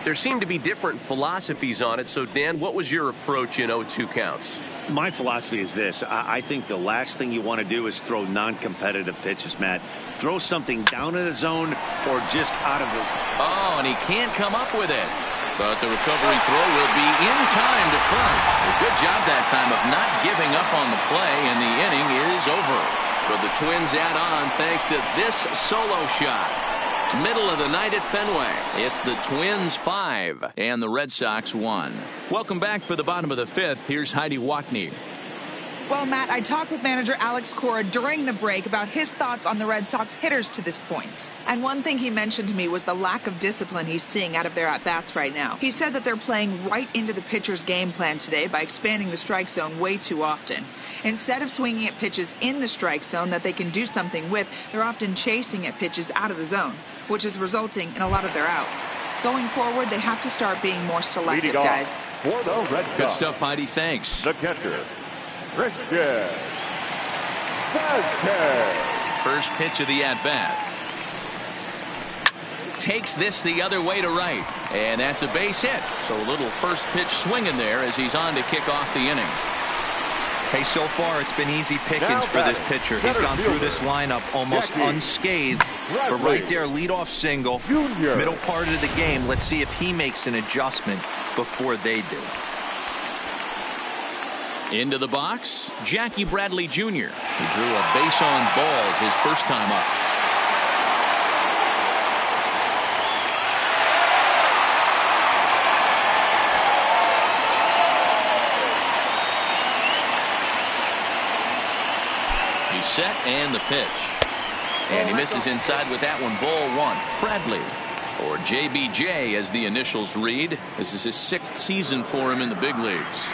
There seem to be different philosophies on it. So, Dan, what was your approach in 0-2 counts? My philosophy is this. I think the last thing you want to do is throw non-competitive pitches, Matt. Throw something down in the zone or just out of the... Oh, and he can't come up with it. But the recovery throw will be in time to front. A good job that time of not giving up on the play, and the inning is over. But the Twins add on thanks to this solo shot. Middle of the night at Fenway. It's the Twins 5 and the Red Sox 1. Welcome back for the bottom of the 5th. Here's Heidi Watney. Well, Matt, I talked with manager Alex Cora during the break about his thoughts on the Red Sox hitters to this point. And one thing he mentioned to me was the lack of discipline he's seeing out of their at-bats right now. He said that they're playing right into the pitcher's game plan today by expanding the strike zone way too often. Instead of swinging at pitches in the strike zone that they can do something with, they're often chasing at pitches out of the zone, which is resulting in a lot of their outs. Going forward, they have to start being more selective, guys. For the Red Good Sox, stuff, Heidi. Thanks. the catcher, Christian Vazquez. First pitch of the at-bat. Takes this the other way to right. And that's a base hit. So a little first pitch swing in there as he's on to kick off the inning. Hey, so far it's been easy pickings for this pitcher. He's gone through this lineup almost unscathed. But right there, leadoff single, middle part of the game. Let's see if he makes an adjustment before they do. Into the box, Jackie Bradley Jr. He drew a base on balls his first time up. He's set and the pitch. And he misses inside with that one, ball 1. Bradley, or JBJ as the initials read. This is his 6th season for him in the big leagues.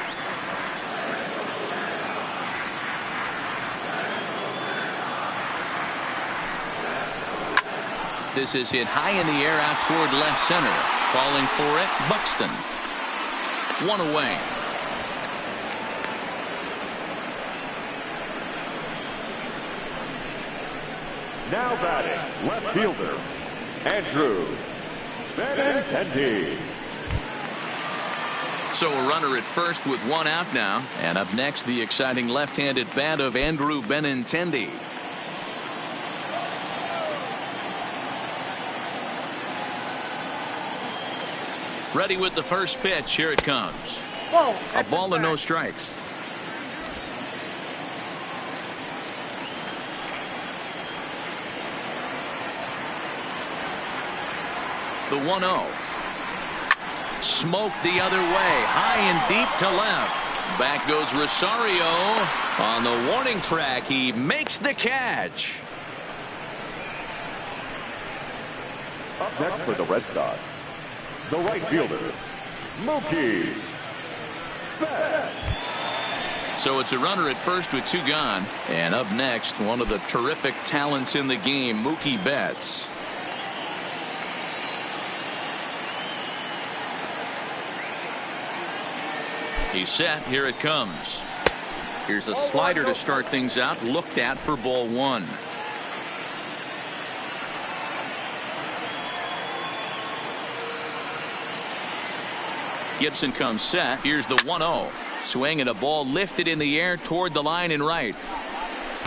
This is hit high in the air out toward left center. Calling for it, Buxton. 1 away. Now batting, left fielder, Andrew Benintendi. So a runner at first with one out now. And up next, the exciting left-handed bat of Andrew Benintendi. Ready with the first pitch. Here it comes. A ball and no strikes. The 1-0. Smoked the other way. High and deep to left. Back goes Rosario. On the warning track, he makes the catch. Up next for the Red Sox, the right fielder, Mookie Betts. So it's a runner at first with two gone. And up next, one of the terrific talents in the game, Mookie Betts. He's set. Here it comes. Here's a slider to start things out. Looked at for ball one. Gibson comes set. Here's the 1-0. Swing and a ball lifted in the air toward the line and right.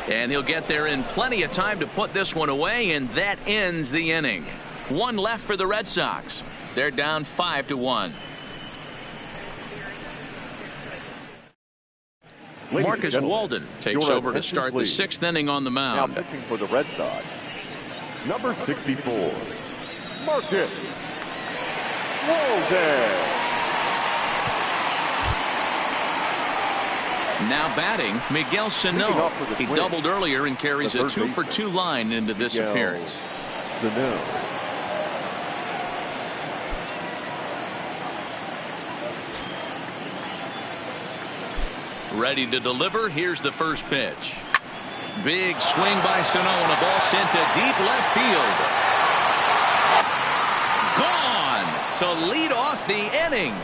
And he'll get there in plenty of time to put this one away, and that ends the inning. One left for the Red Sox. They're down 5-1. Marcus Walden takes over to start the sixth inning on the mound. Now pitching for the Red Sox, number 64, Marcus Walden. Now batting, Miguel Sano. He doubled earlier and carries a 2-for-2 line into this appearance. Sano. Ready to deliver. Here's the first pitch. Big swing by Sano, and a ball sent to deep left field. Gone to lead off the inning.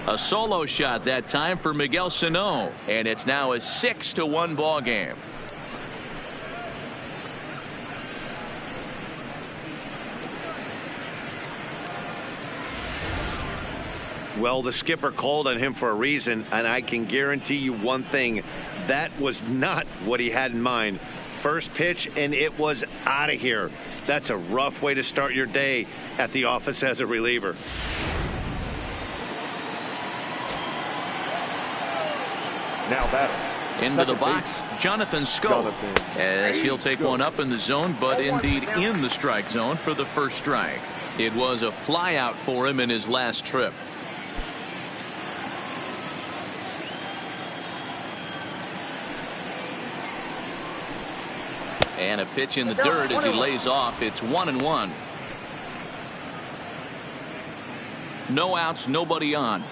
A solo shot that time for Miguel Sano, and it's now a 6-1 ball game. Well, the skipper called on him for a reason, and I can guarantee you one thing. That was not what he had in mind. First pitch, and it was out of here. That's a rough way to start your day at the office as a reliever. Now batting. Into the box, Jonathan Schoop, as he'll take one up in the zone, but indeed in the strike zone for the first strike. It was a fly out for him in his last trip. And a pitch in the dirt as he lays off. It's 1-1. No outs, nobody on.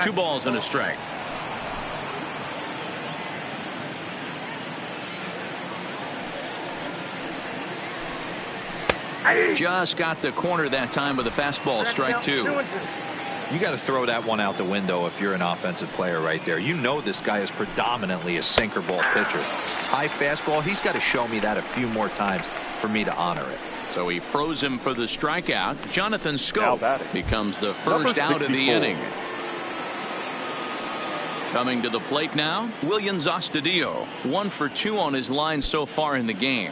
Two balls and a strike. Just got the corner that time with a fastball. Strike two. You got to throw that one out the window if you're an offensive player right there. You know this guy is predominantly a sinker ball pitcher. High fastball, he's got to show me that a few more times for me to honor it. So he froze him for the strikeout. Jonathan Schoop becomes the first out of the inning. Coming to the plate now, William Astudillo. 1 for 2 on his line so far in the game.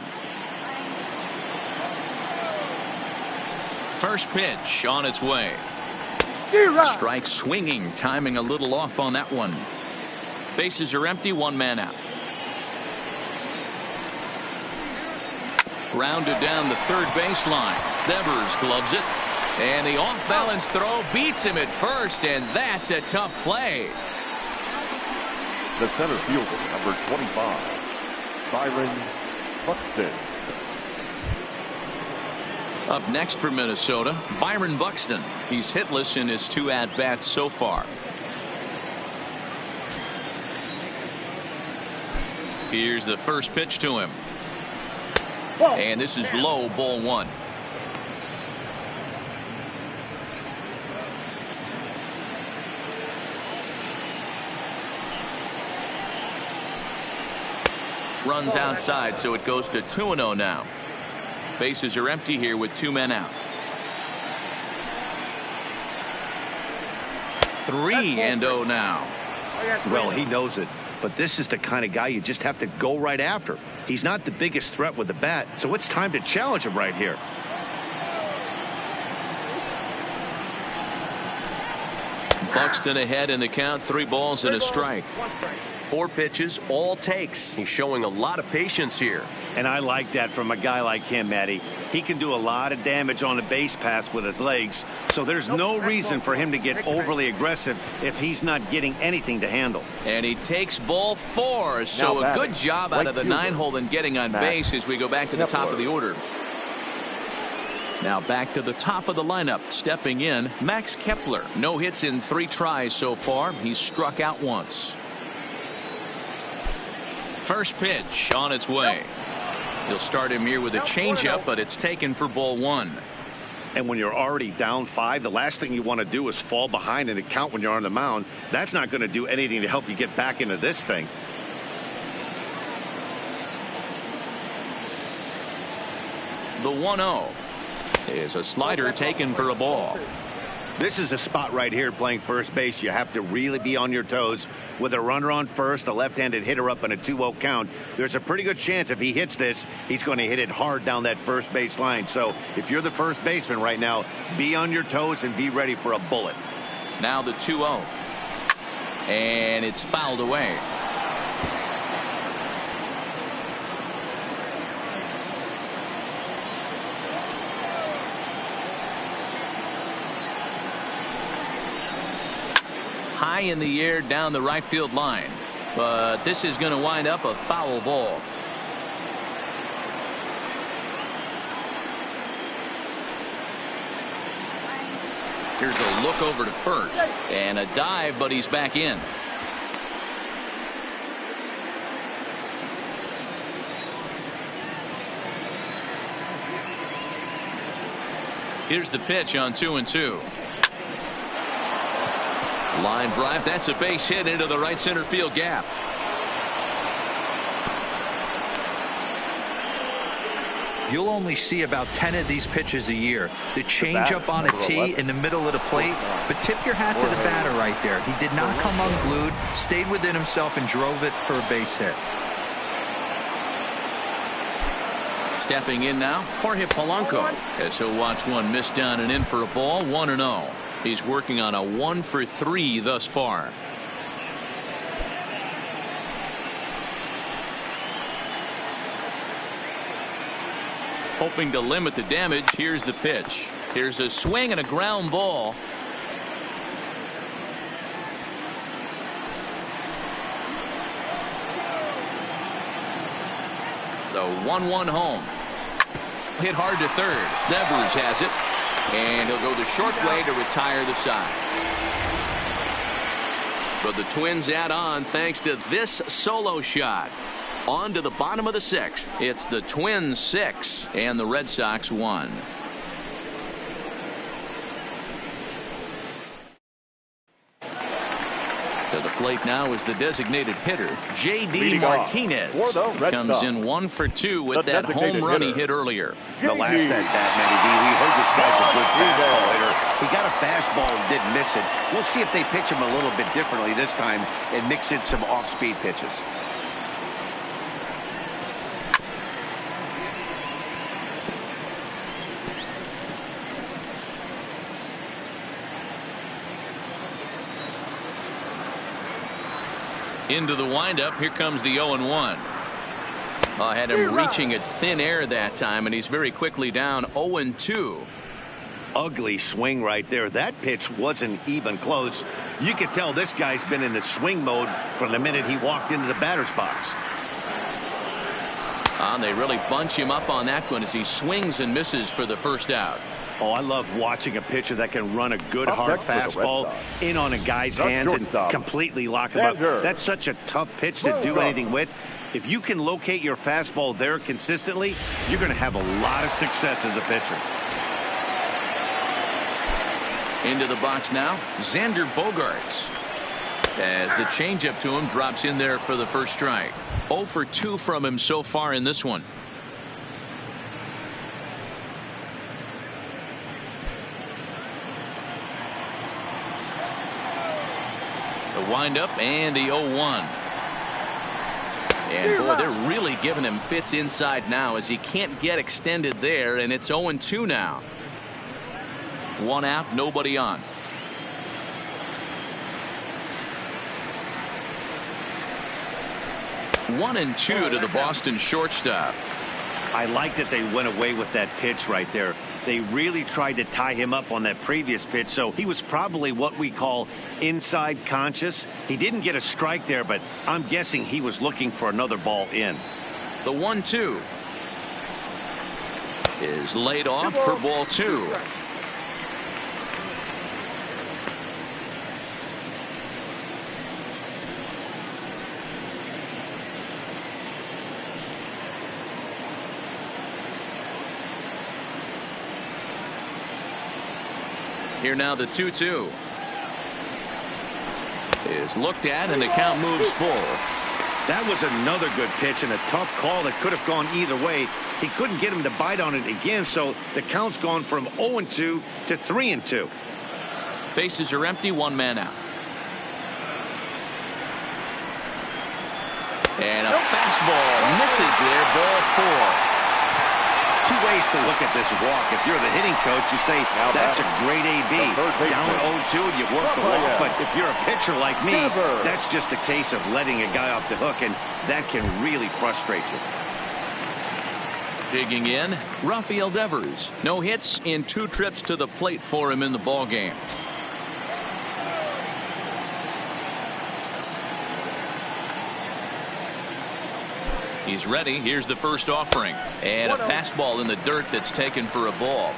First pitch on its way. Strike swinging, timing a little off on that one. Bases are empty, one man out. Grounded down the third baseline. Devers gloves it. And the off-balance throw beats him at first, and that's a tough play. The center fielder, number 25, Byron Buxton. Up next for Minnesota, Byron Buxton. He's hitless in his 2 at-bats so far. Here's the first pitch to him. And this is low, ball 1. Runs outside, so it goes to 2-0 now. Bases are empty here with 2 men out. 3-0 now. Well, he knows it, but this is the kind of guy you just have to go right after. He's not the biggest threat with the bat, so it's time to challenge him right here. Buxton ahead in the count, 3 balls and a strike. 4 pitches, all takes. He's showing a lot of patience here. And I like that from a guy like him, Matty. He can do a lot of damage on the base pass with his legs, so there's no reason for him to get overly aggressive if he's not getting anything to handle. And he takes ball 4, so a good job out of the 9-hole in getting on base as we go back to the top of the order. Now back to the top of the lineup. Stepping in, Max Kepler. No hits in 3 tries so far. He's struck out once. First pitch on its way. He'll start him here with a changeup, but it's taken for ball 1. And when you're already down 5, the last thing you want to do is fall behind in the count when you're on the mound. That's not going to do anything to help you get back into this thing. The 1-0 is a slider taken for a ball. This is a spot right here playing first base. You have to really be on your toes. With a runner on first, a left-handed hitter up in a 2-0 count, there's a pretty good chance if he hits this, he's going to hit it hard down that first base line. So if you're the first baseman right now, be on your toes and be ready for a bullet. Now the 2-0. And it's fouled away. High in the air down the right field line, but this is going to wind up a foul ball. Here's a look over to first and a dive, but he's back in. Here's the pitch on 2-2. Line drive. That's a base hit into the right center field gap. You'll only see about 10 of these pitches a year. The changeup on a tee in the middle of the plate. But tip your hat to the batter right there. He did not come unglued, stayed within himself, and drove it for a base hit. Stepping in now, Jorge Polanco, as he'll watch one miss down and in for a ball. 1-0. He's working on a 1-for-3 thus far. Hoping to limit the damage. Here's the pitch. Here's a swing and a ground ball. The 1-1 home. Hit hard to third. Devers has it. And he'll go the short way to retire the side. But the Twins add on thanks to this solo shot. On to the bottom of the 6th. It's the Twins 6 and the Red Sox 1. To the plate now is the designated hitter, J.D. Martinez. Comes in 1 for 2 with that home run he hit earlier. The last at bat, Matty B, we heard this guy's a good fastball hitter. He got a fastball and didn't miss it. We'll see if they pitch him a little bit differently this time and mix in some off-speed pitches. Into the windup. Here comes the 0-1. Had him reaching at thin air that time, and he's very quickly down 0-2. Ugly swing right there. That pitch wasn't even close. You could tell this guy's been in the swing mode from the minute he walked into the batter's box. They really bunch him up on that one as he swings and misses for the first out. Oh, I love watching a pitcher that can run a good hard fastball in on a guy's hands and completely lock him up. That's such a tough pitch to do anything with. If you can locate your fastball there consistently, you're going to have a lot of success as a pitcher. Into the box now, Xander Bogaerts. As the changeup to him drops in there for the first strike. 0 for 2 from him so far in this one. The windup and the 0-1. And boy, they're really giving him fits inside now as he can't get extended there, and it's 0-2 now. 1 out, nobody on. 1-2 to the Boston shortstop. I like that they went away with that pitch right there. They really tried to tie him up on that previous pitch, so he was probably what we call inside conscious. He didn't get a strike there, but I'm guessing he was looking for another ball in. The 1-2 is laid off for ball 2. Here now the 2-2 is looked at and the count moves full. That was another good pitch and a tough call that could have gone either way. He couldn't get him to bite on it again, so the count's gone from 0-2 to 3-2. Bases are empty, 1 man out. And a fastball misses there, ball 4. 2 ways to look at this walk. If you're the hitting coach, you say, that's a great AB. Down 0-2, you work the walk. But if you're a pitcher like me, that's just a case of letting a guy off the hook, and that can really frustrate you. Digging in, Rafael Devers. No hits in 2 trips to the plate for him in the ballgame. He's ready. Here's the first offering. And a fastball in the dirt that's taken for a ball.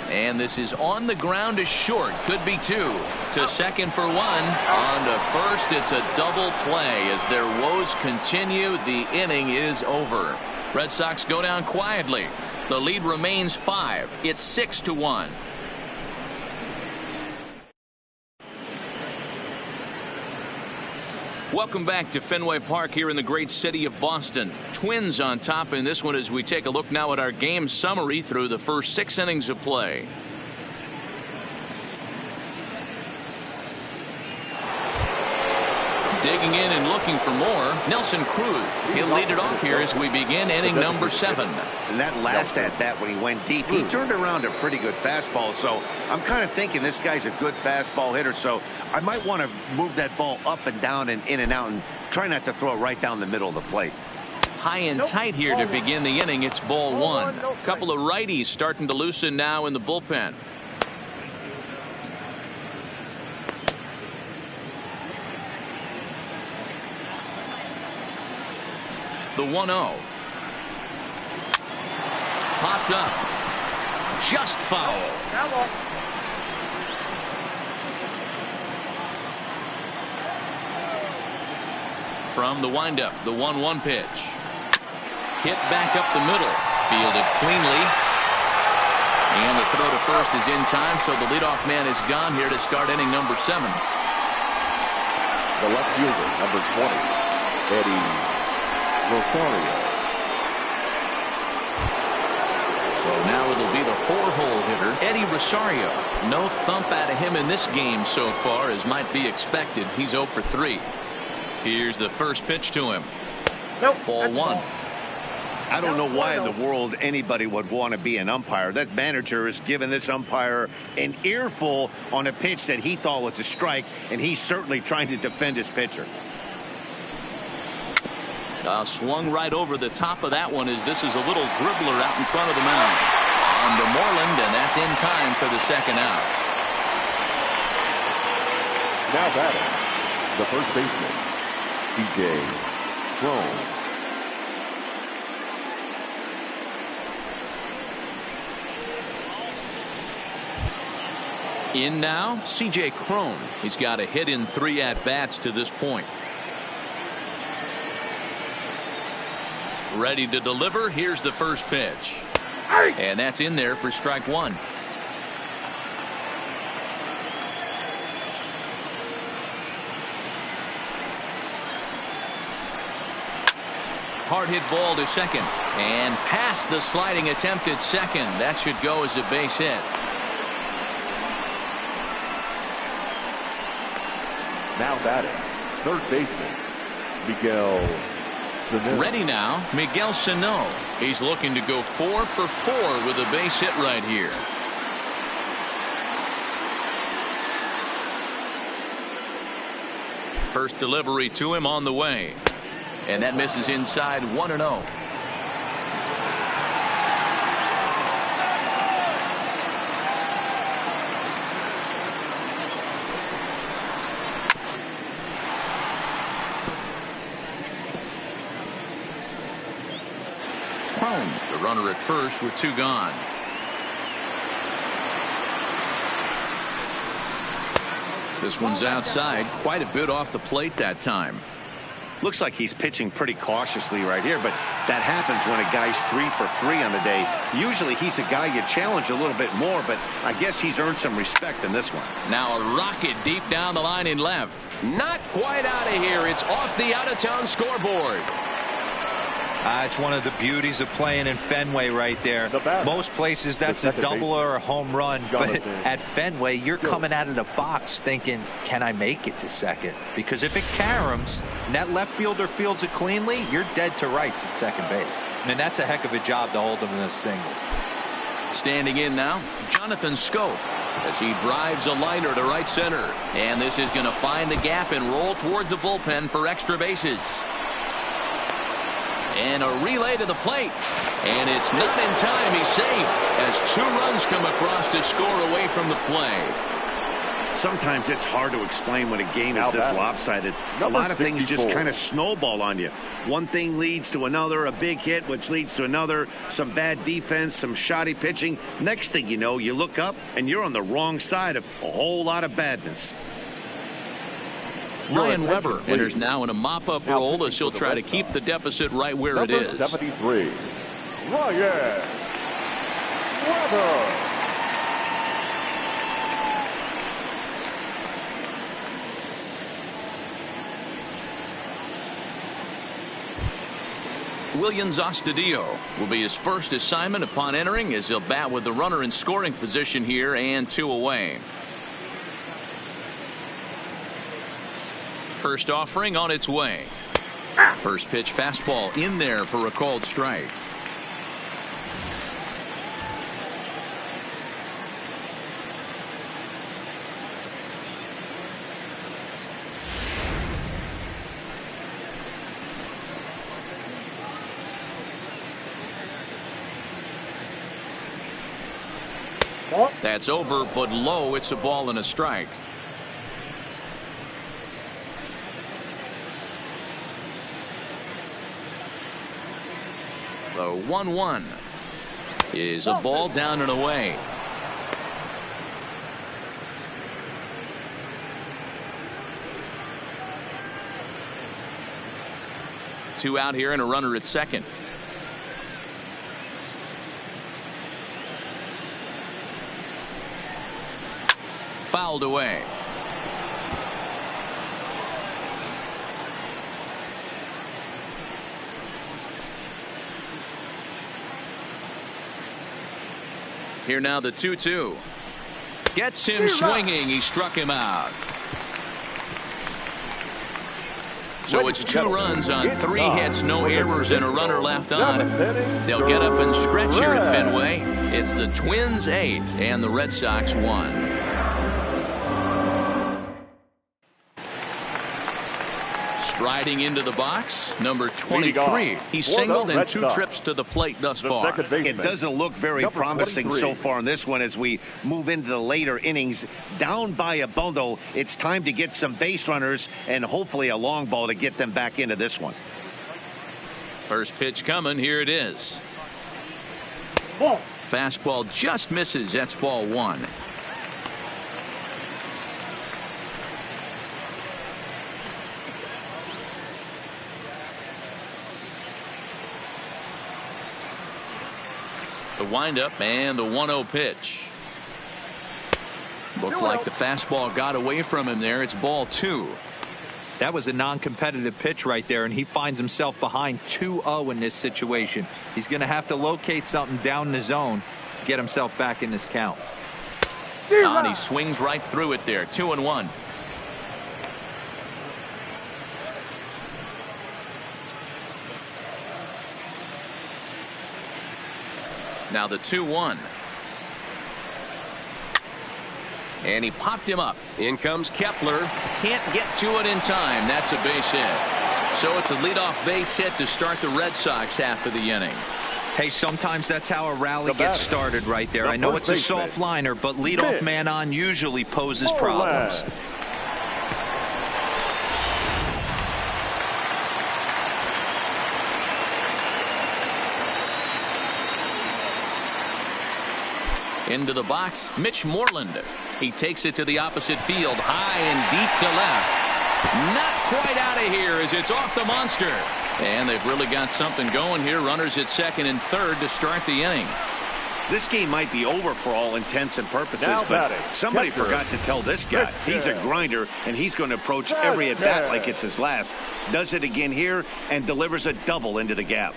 And this is on the ground to short. Could be 2. To second for 1. On to first. It's a double play as their woes continue. The inning is over. Red Sox go down quietly. The lead remains 5. It's 6-1. Welcome back to Fenway Park here in the great city of Boston. Twins on top in this one as we take a look now at our game summary through the first 6 innings of play. Digging in and looking for more, Nelson Cruz. He'll lead it off here as we begin inning number 7. And that last at bat when he went deep, he turned around a pretty good fastball. So I'm kind of thinking this guy's a good fastball hitter. So I might want to move that ball up and down and in and out and try not to throw it right down the middle of the plate. High and tight here to begin the inning. It's ball 1. A couple of righties starting to loosen now in the bullpen. The 1-0. Popped up. Just foul. From the windup, the 1-1 pitch. Hit back up the middle. Fielded cleanly. And the throw to first is in time, so the leadoff man is gone here to start inning number 7. The left fielder, number 20, Eddie Rosario. So now it'll be the 4-hole hitter, Eddie Rosario. No thump out of him in this game so far, as might be expected. He's 0 for 3. Here's the first pitch to him. Ball 1. I don't know why in the world anybody would want to be an umpire. That manager has given this umpire an earful on a pitch that he thought was a strike, and he's certainly trying to defend his pitcher. Swung right over the top of that one as this is a little dribbler out in front of the mound. On to Moreland, and that's in time for the second out. Now batting, the first baseman, C.J. Cron. In now, C.J. Cron. He's got a hit in 3 at-bats to this point. Ready to deliver. Here's the first pitch. And that's in there for strike 1. Hard hit ball to second. And past the sliding attempt at second. That should go as a base hit. Now batting, third baseman, Miguel Sano. Ready now, Miguel Sano. He's looking to go 4 for 4 with a base hit right here. First delivery to him on the way. And that misses inside 1-0. The runner at first with 2 gone. This one's outside, quite a bit off the plate that time. Looks like he's pitching pretty cautiously right here, but that happens when a guy's 3 for 3 on the day. Usually he's a guy you challenge a little bit more, but I guess he's earned some respect in this one. Now a rocket deep down the line in left. Not quite out of here. It's off the out-of-town scoreboard. It's one of the beauties of playing in Fenway right there. Most places that's a double or a home run, but at Fenway you're coming out of the box thinking, can I make it to second? Because if it caroms and that left fielder fields it cleanly, you're dead to rights at second base. And that's a heck of a job to hold him in a single. Standing in now, Jonathan Scope, as he drives a liner to right center. And this is going to find the gap and roll toward the bullpen for extra bases. And a relay to the plate. And it's not in time. He's safe as 2 runs come across to score away from the play. Sometimes it's hard to explain when a game is this lopsided. A lot of things just kind of snowball on you. One thing leads to another, a big hit, which leads to another, some bad defense, some shoddy pitching. Next thing you know, you look up and you're on the wrong side of a whole lot of badness. Ryan Weber enters now in a mop-up role as he'll try to keep the deficit right where it is. 73, Ryan Weber. Williams Astudillo will be his first assignment upon entering, as he'll bat with the runner in scoring position here and 2 away. First offering on its way. First pitch fastball in there for a called strike. That's over, but low. It's a ball and a strike. The 1-1 is a ball down and away. Two out here and a runner at second. Fouled away. Here now the 2-2. Gets him swinging. He struck him out. So it's 2 runs on 3 hits, no errors, and a runner left on. They'll get up and stretch here at Fenway. It's the Twins 8 and the Red Sox 1. Striding into the box, number 23. He's singled in 2 trips to the plate thus far. It doesn't look very promising so far in this one as we move into the later innings. Down by a bundle, it's time to get some base runners and hopefully a long ball to get them back into this one. First pitch coming. Here it is. Fastball just misses. That's ball 1. The windup and the 1-0 pitch. Looked like the fastball got away from him there. It's ball 2. That was a non-competitive pitch right there, and he finds himself behind 2-0 in this situation. He's going to have to locate something down the zone, get himself back in this count. And he swings right through it there. 2-1. Now the 2-1. And he popped him up. In comes Kepler. Can't get to it in time. That's a base hit. So it's a leadoff base hit to start the Red Sox half of the inning. Hey, sometimes that's how a rally gets started right there. I know it's a soft liner, but leadoff man on usually poses problems. Into the box, Mitch Moreland. He takes it to the opposite field, high and deep to left. Not quite out of here as it's off the monster. And they've really got something going here. Runners at second and third to start the inning. This game might be over for all intents and purposes, but somebody forgot to tell this guy he's a grinder, and he's going to approach every at-bat like it's his last. Does it again here and delivers a double into the gap.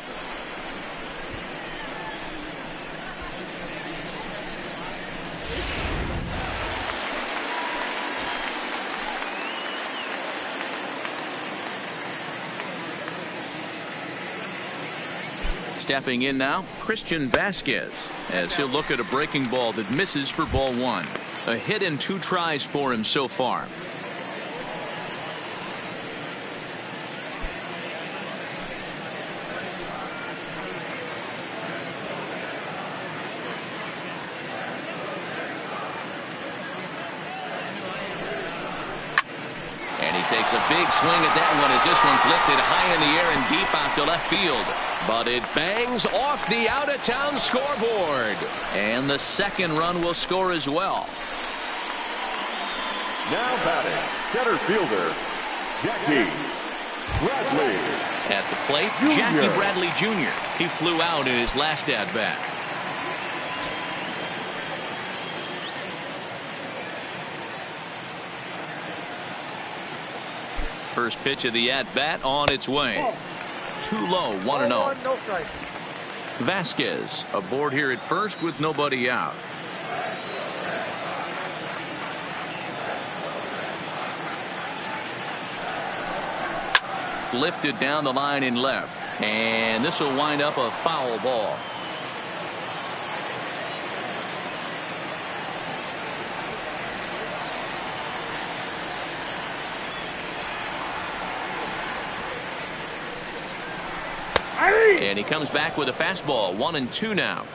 Stepping in now, Christian Vasquez, as he'll look at a breaking ball that misses for ball 1. A hit in 2 tries for him so far. And he takes a big swing at that one as this one's lifted high in the air and deep out to left field. But it bangs off the out-of-town scoreboard. And the second run will score as well. Now batting, center fielder, Jackie Bradley. At the plate, Jackie Bradley Jr. He flew out in his last at-bat. First pitch of the at-bat on its way. Too low, 1-0. Vasquez aboard here at first with nobody out. Lifted down the line in left, and this will wind up a foul ball. And he comes back with a fastball. 1-2 now.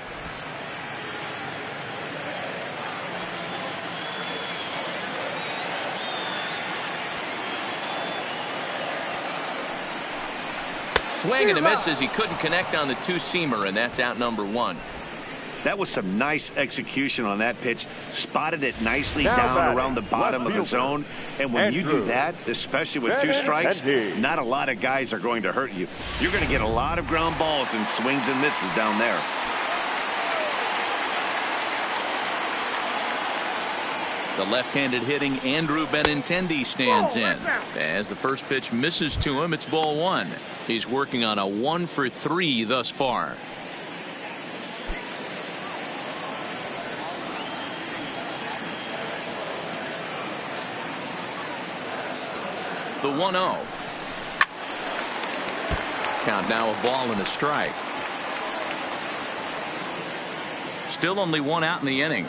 Swing and a miss as he couldn't connect on the 2-seamer, and that's out number 1. That was some nice execution on that pitch. Spotted it nicely down around the bottom of the zone. And when you do that, especially with 2 strikes, not a lot of guys are going to hurt you. You're going to get a lot of ground balls and swings and misses down there. The left-handed hitting Andrew Benintendi stands in. As the first pitch misses to him, it's ball 1. He's working on a 1-for-3 thus far. The 1-0. Count now a ball and a strike. Still only 1 out in the inning.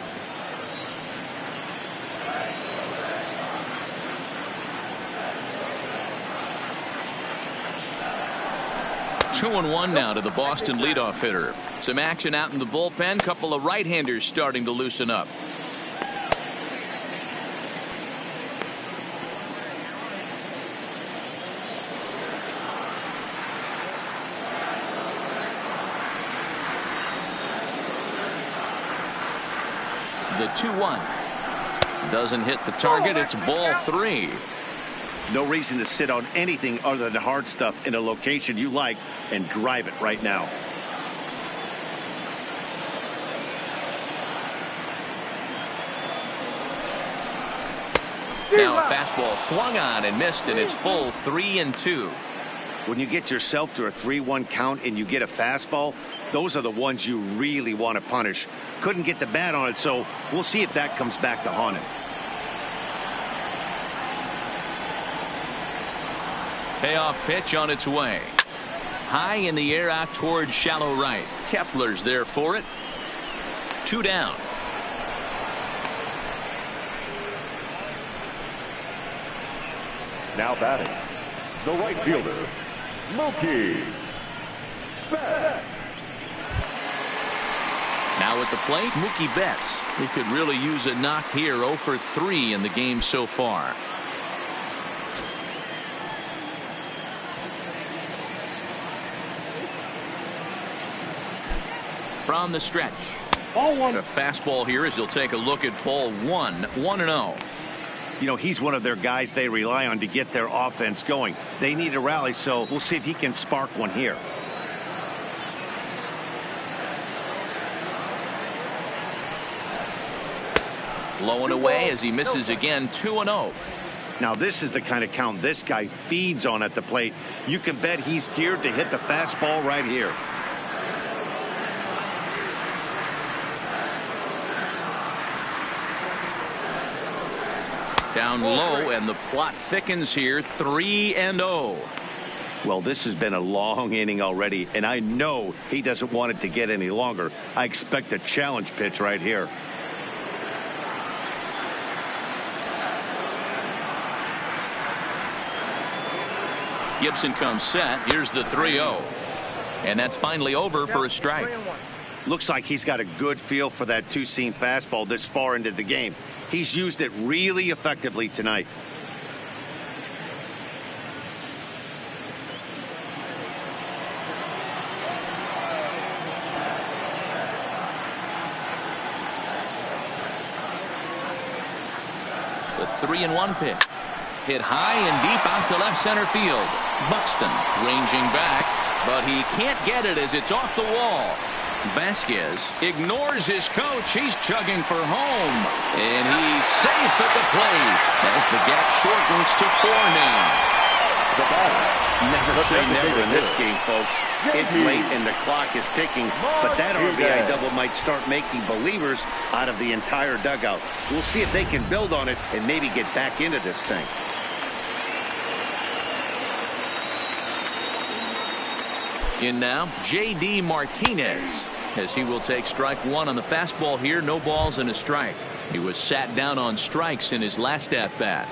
Two and 1 now to the Boston leadoff hitter. Some action out in the bullpen. Couple of right-handers starting to loosen up. The 2-1 doesn't hit the target. It's ball 3. No reason to sit on anything other than hard stuff in a location you like and drive it right now. Now a fastball swung on and missed, and it's full 3-2. When you get yourself to a 3-1 count and you get a fastball, those are the ones you really want to punish. Couldn't get the bat on it, so we'll see if that comes back to haunt him. Payoff pitch on its way. High in the air out towards shallow right. Kepler's there for it. 2 down. Now batting, the right fielder, Mookie Betts. Now at the plate, Mookie Betts. He could really use a knock here. 0 for 3 in the game so far. From the stretch. Ball 1. A fastball here as he'll take a look at ball 1. 1-0. You know, he's one of their guys they rely on to get their offense going. They need a rally, so we'll see if he can spark one here. Low and away as he misses again. 2-0. Now this is the kind of count this guy feeds on at the plate. You can bet he's geared to hit the fastball right here. Down low, and the plot thickens here. 3-0. Well, this has been a long inning already, and I know he doesn't want it to get any longer. I expect a challenge pitch right here. Gibson comes set. Here's the 3-0. And that's finally over for a strike. Looks like he's got a good feel for that two-seam fastball this far into the game. He's used it really effectively tonight. The 3-1 pitch. Hit high and deep out to left center field. Buxton ranging back, but he can't get it as it's off the wall. Vasquez ignores his coach. He's chugging for home, and he's safe at the plate as the gap shortens to 4 now. Never say never in this game, folks. It's late and the clock is ticking, but that RBI double might start making believers out of the entire dugout. We'll see if they can build on it and maybe get back into this thing. In now, J.D. Martinez, as he will take strike 1 on the fastball here. No balls and a strike. He was sat down on strikes in his last at-bat.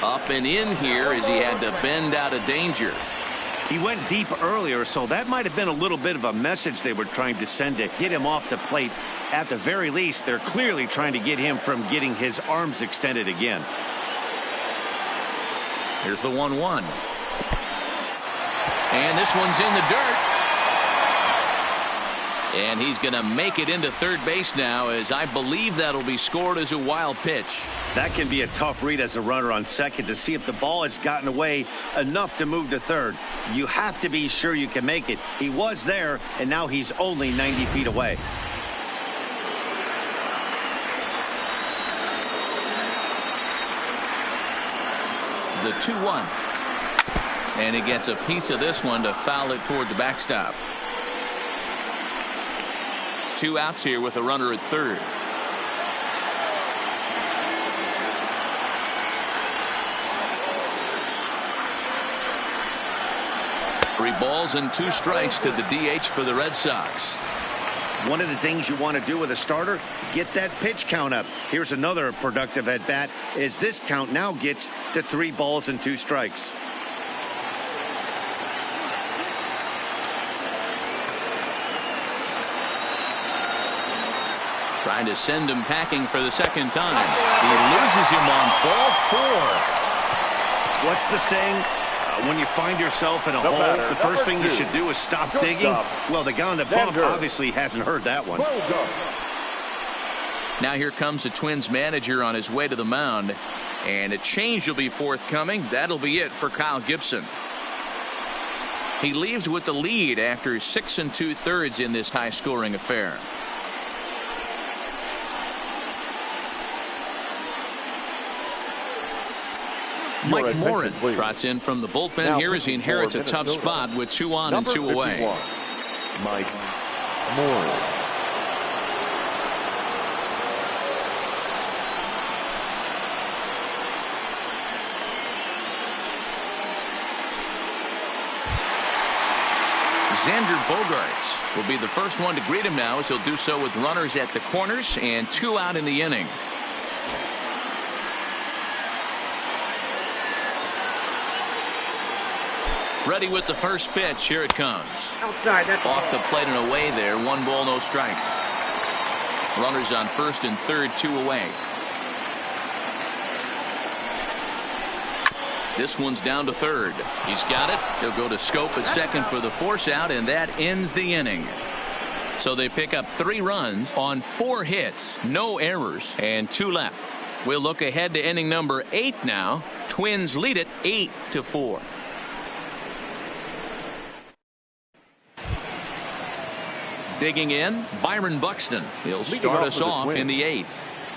Up and in here as he had to bend out of danger. He went deep earlier, so that might have been a little bit of a message they were trying to send to hit him off the plate. At the very least, they're clearly trying to get him from getting his arms extended again. Here's the 1-1. And this one's in the dirt. And he's going to make it into third base now, as I believe that'll be scored as a wild pitch. That can be a tough read as a runner on second to see if the ball has gotten away enough to move to third. You have to be sure you can make it. He was there, and now he's only 90 feet away. The 2-1. And he gets a piece of this one to foul it toward the backstop. 2 outs here with a runner at third. Three balls and 2 strikes to the DH for the Red Sox. One of the things you want to do with a starter, get that pitch count up. Here's another productive at bat as this count now gets to 3 balls and 2 strikes. Trying to send him packing for the second time. He loses him on ball 4. What's the saying? When you find yourself in a hole, the first thing you should do is stop digging. Well, the guy on the bump obviously hasn't heard that one. Now here comes the Twins manager on his way to the mound. And a change will be forthcoming. That'll be it for Kyle Gibson. He leaves with the lead after 6 2/3 in this high-scoring affair. Mike Morin trots in from the bullpen here as he inherits a tough spot with 2 on and 2 away. Mike Morin. Xander Bogaerts will be the first one to greet him now, as he'll do so with runners at the corners and 2 out in the inning. Ready with the first pitch. Here it comes. Outside. That's off the plate and away there. 1 ball, no strikes. Runners on first and third, 2 away. This one's down to third. He's got it. He'll go to Scope at second for the force out, and that ends the inning. So they pick up 3 runs on 4 hits, no errors, and 2 left. We'll look ahead to inning number 8 now. Twins lead it 8-4. Digging in, Byron Buxton. He'll start us off in the 8th.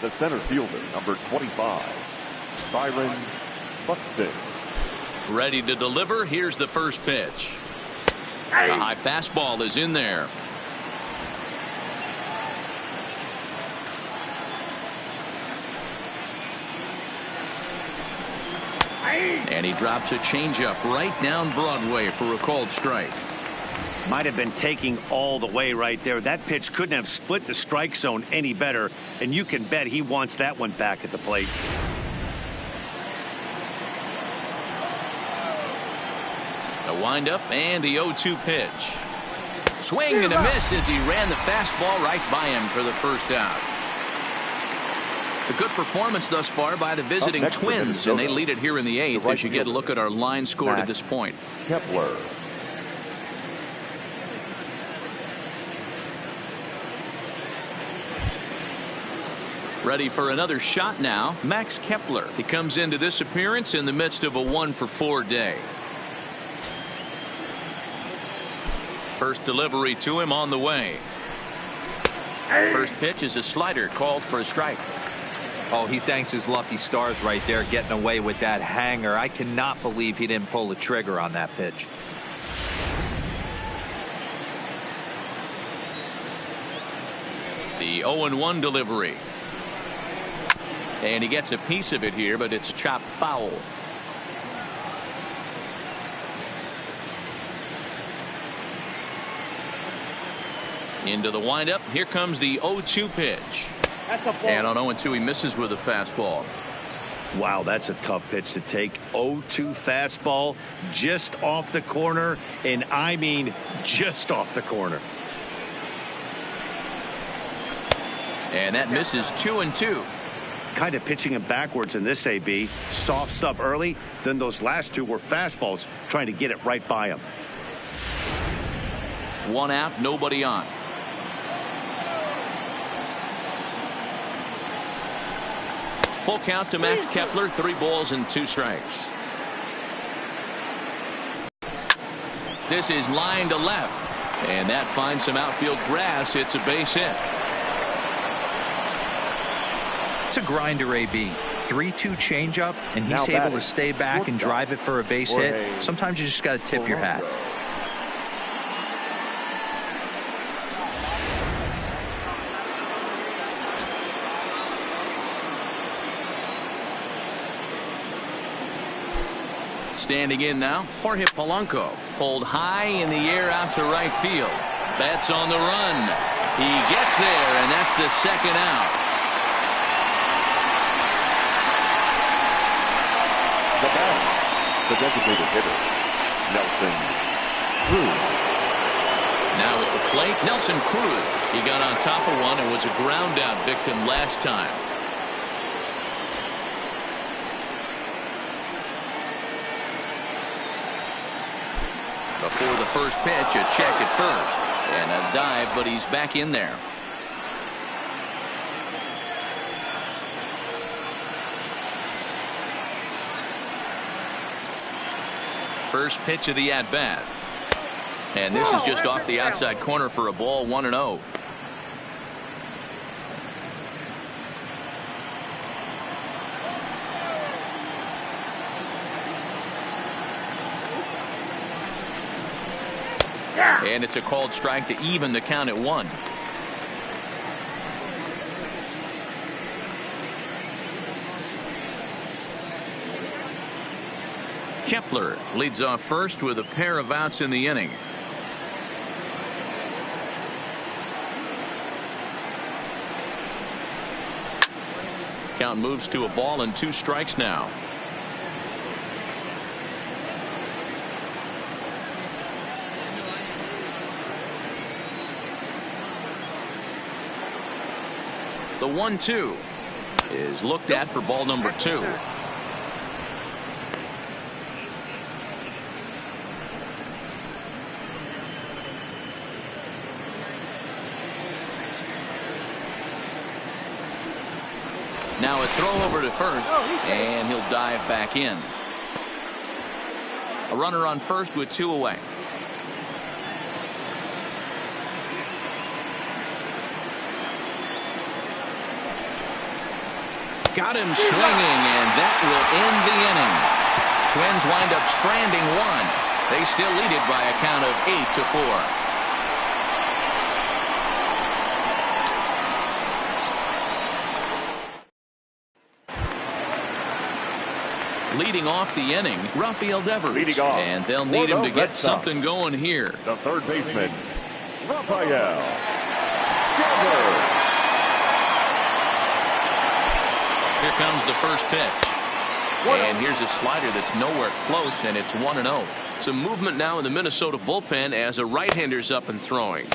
The center fielder, number 25, Byron Buxton. Ready to deliver. Here's the first pitch. A high fastball is in there. And he drops a changeup right down Broadway for a called strike. Might have been taking all the way right there. That pitch couldn't have split the strike zone any better, and you can bet he wants that one back at the plate. A windup and the 0-2 pitch. Swing and a miss as he ran the fastball right by him for the first out. A good performance thus far by the visiting Twins, and they lead it here in the 8th as you get a look at our line score to this point. Kepler. Ready for another shot now, Max Kepler. He comes into this appearance in the midst of a 1-for-4 day. First delivery to him on the way. First pitch is a slider called for a strike. Oh, he thanks his lucky stars right there, getting away with that hanger. I cannot believe he didn't pull the trigger on that pitch. The 0-1 delivery. And he gets a piece of it here, but it's chopped foul. Into the windup. Here comes the 0-2 pitch. And on 0-2 he misses with a fastball. Wow, that's a tough pitch to take. 0-2 fastball just off the corner, and I mean just off the corner. And that misses 2-2. Kind of pitching him backwards in this AB. Soft stuff early, then those last 2 were fastballs trying to get it right by him. 1 out, nobody on. Full count to Max Kepler, 3 balls and 2 strikes. This is line to left, and that finds some outfield grass. It's a base hit. It's a grinder, AB. 3-2 changeup, and he's able to stay back and drive it for a base hit. Sometimes you just got to tip your hat. Standing in now, Jorge Polanco. Pulled high in the air out to right field. Bats on the run. He gets there, and that's the second out. The batter, the designated hitter, Nelson Cruz. Now at the plate, Nelson Cruz. He got on top of one and was a ground out victim last time. Before the first pitch, a check at first. And a dive, but he's back in there. First pitch of the at-bat. And this is just off the outside corner for a ball, 1-0. And it's a called strike to even the count at 1. Kepler leads off first with a pair of outs in the inning. Count moves to a ball and 2 strikes now. The 1-2 is looked at for ball number 2. Now a throw over to first, and he'll dive back in. A runner on first with 2 away. Got him swinging, and that will end the inning. Twins wind up stranding 1. They still lead it by a count of 8-4. Leading off the inning, Rafael Devers. And they'll need him to get something going here. The third baseman, Rafael Devers. Here comes the first pitch. And here's a slider that's nowhere close, and it's 1-0. Some movement now in the Minnesota bullpen as a right-hander's up and throwing.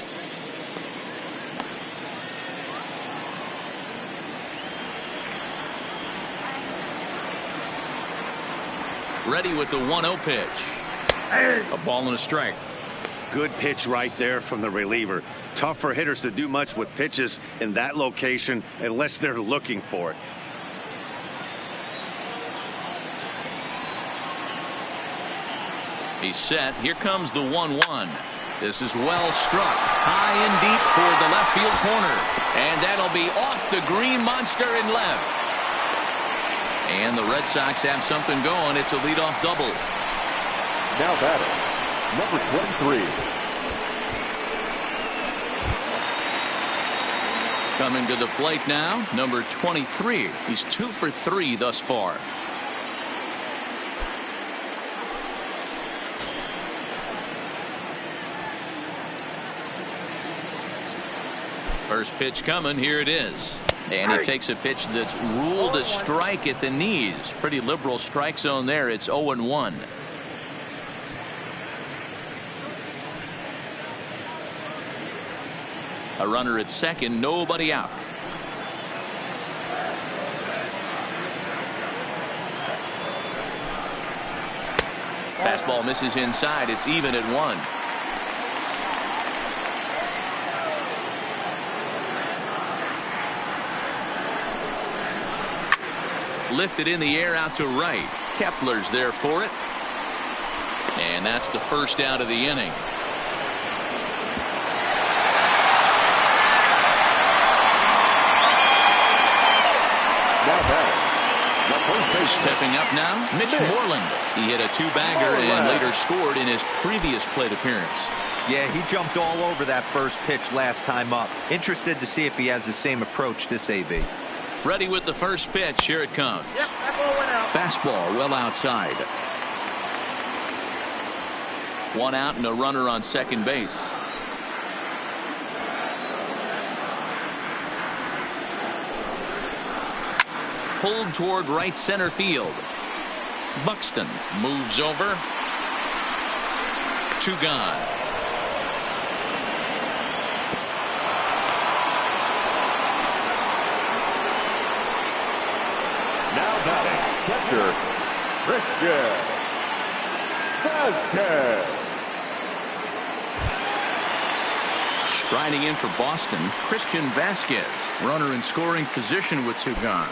Ready with the 1-0 pitch. A ball and a strike. Good pitch right there from the reliever. Tough for hitters to do much with pitches in that location unless they're looking for it. He's set. Here comes the 1-1. This is well struck. High and deep toward the left field corner. And that'll be off the green monster in left. And the Red Sox have something going. It's a leadoff double. Now batting, number 23. Coming to the plate now, number 23. He's 2 for 3 thus far. First pitch coming. Here it is. And he takes a pitch that's ruled a strike at the knees. Pretty liberal strike zone there. It's 0-1. A runner at second, nobody out. Fastball misses inside. It's even at 1. Lifted in the air out to right. Kepler's there for it. And that's the first out of the inning. Stepping up now, Mitch Moreland. He hit a 2-bagger and later scored in his previous plate appearance. Yeah, he jumped all over that first pitch last time up. Interested to see if he has the same approach this AB. Ready with the first pitch. Here it comes. Yep, that ball went out. Fastball well outside. 1 out and a runner on second base. Pulled toward right center field. Buxton moves over. 2 gone. Now batting, catcher, Christian Vasquez. Striding in for Boston, Christian Vasquez. Runner in scoring position with 2 gone.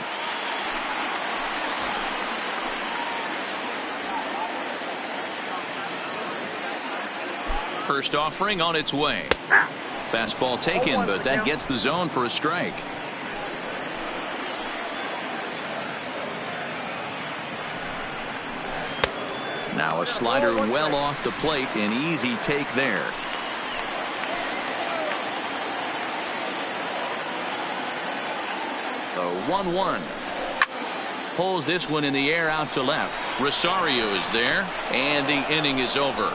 First offering on its way. Fastball taken, but that gets the zone for a strike. Now a slider well off the plate. An easy take there. The 1-1. Pulls this one in the air out to left. Rosario is there, and the inning is over.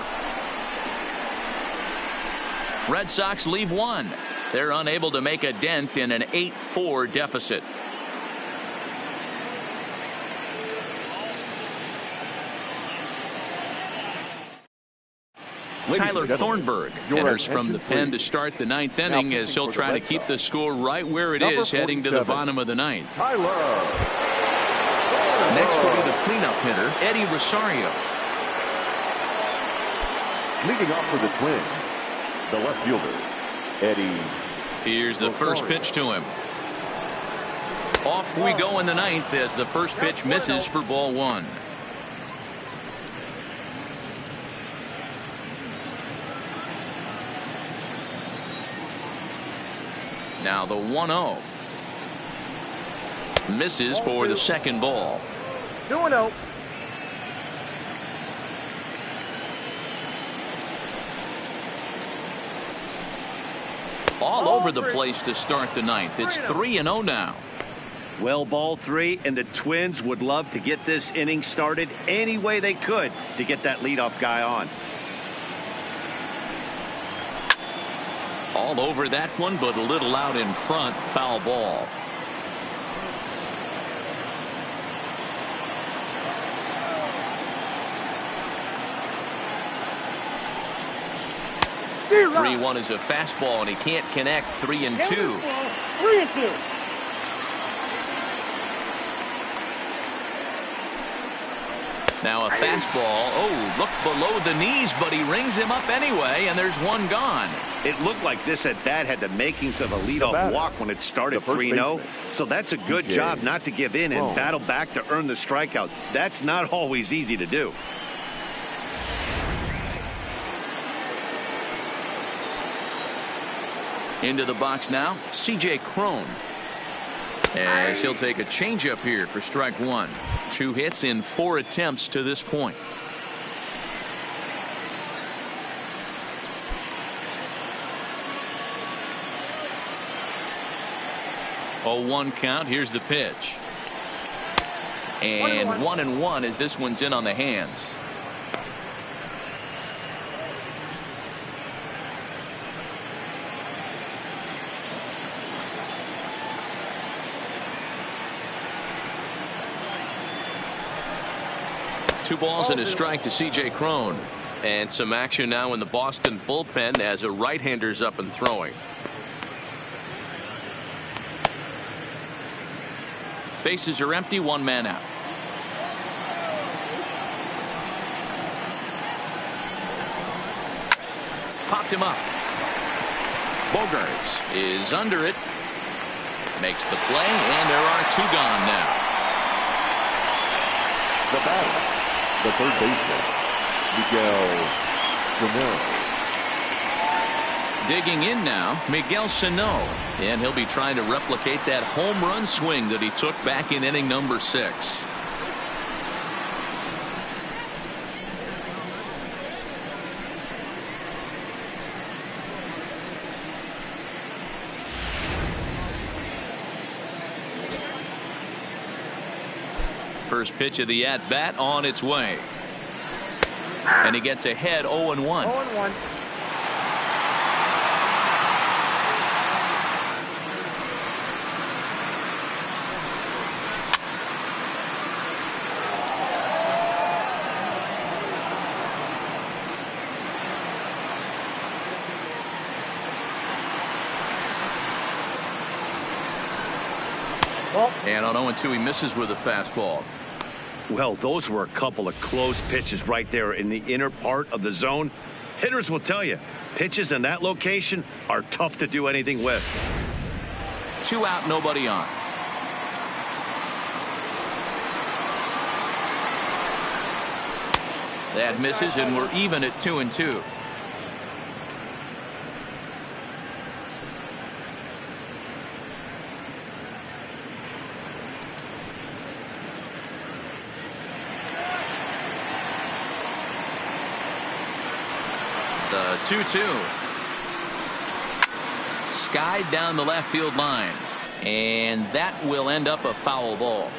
Red Sox leave one. They're unable to make a dent in an 8-4 deficit. Tyler Thornburg enters from the pen to start the ninth inning as he'll try to keep the score right where it is heading to the bottom of the ninth. Next will be the cleanup hitter, Eddie Rosario. Leading off for the Twins, the left fielder, Eddie. Here's the first pitch to him. Off we go in the ninth as the first pitch misses for ball one. Now the 1-0. Misses for the second ball. 2-0. All over the place to start the ninth. It's 3-0 now. Well, ball three, and the Twins would love to get this inning started any way they could to get that leadoff guy on. All over that one, but a little out in front. Foul ball. D-Rock. 3-1 is a fastball, and he can't connect. 3-2. 3-2. Now a fastball. Oh, look below the knees, but he rings him up anyway, and there's one gone. It looked like this at bat had the makings of a leadoff walk when it started 3-0. So that's a good job not to give in and battle back to earn the strikeout. That's not always easy to do. Into the box now, C.J. Cron. As he'll take a changeup here for strike one. 2 hits in 4 attempts to this point. Oh, 1 count. Here's the pitch. And 1-1 as this one's in on the hands. Two balls and a strike to C.J. Cron. And some action now in the Boston bullpen as a right-hander's up and throwing. Bases are empty, 1 man out. Popped him up. Bogarts is under it. Makes the play, and there are 2 gone now. The batter, the third baseman, Miguel Sano. Digging in now, Miguel Sano, and he'll be trying to replicate that home run swing that he took back in inning number 6. First pitch of the at-bat on its way. And he gets ahead 0-1. 0-1. And on 0-2, he misses with a fastball. Well, those were a couple of close pitches right there in the inner part of the zone. Hitters will tell you, pitches in that location are tough to do anything with. 2 out, nobody on. That misses, and we're even at 2-2. The 2-2. Skied down the left field line. And that will end up a foul ball.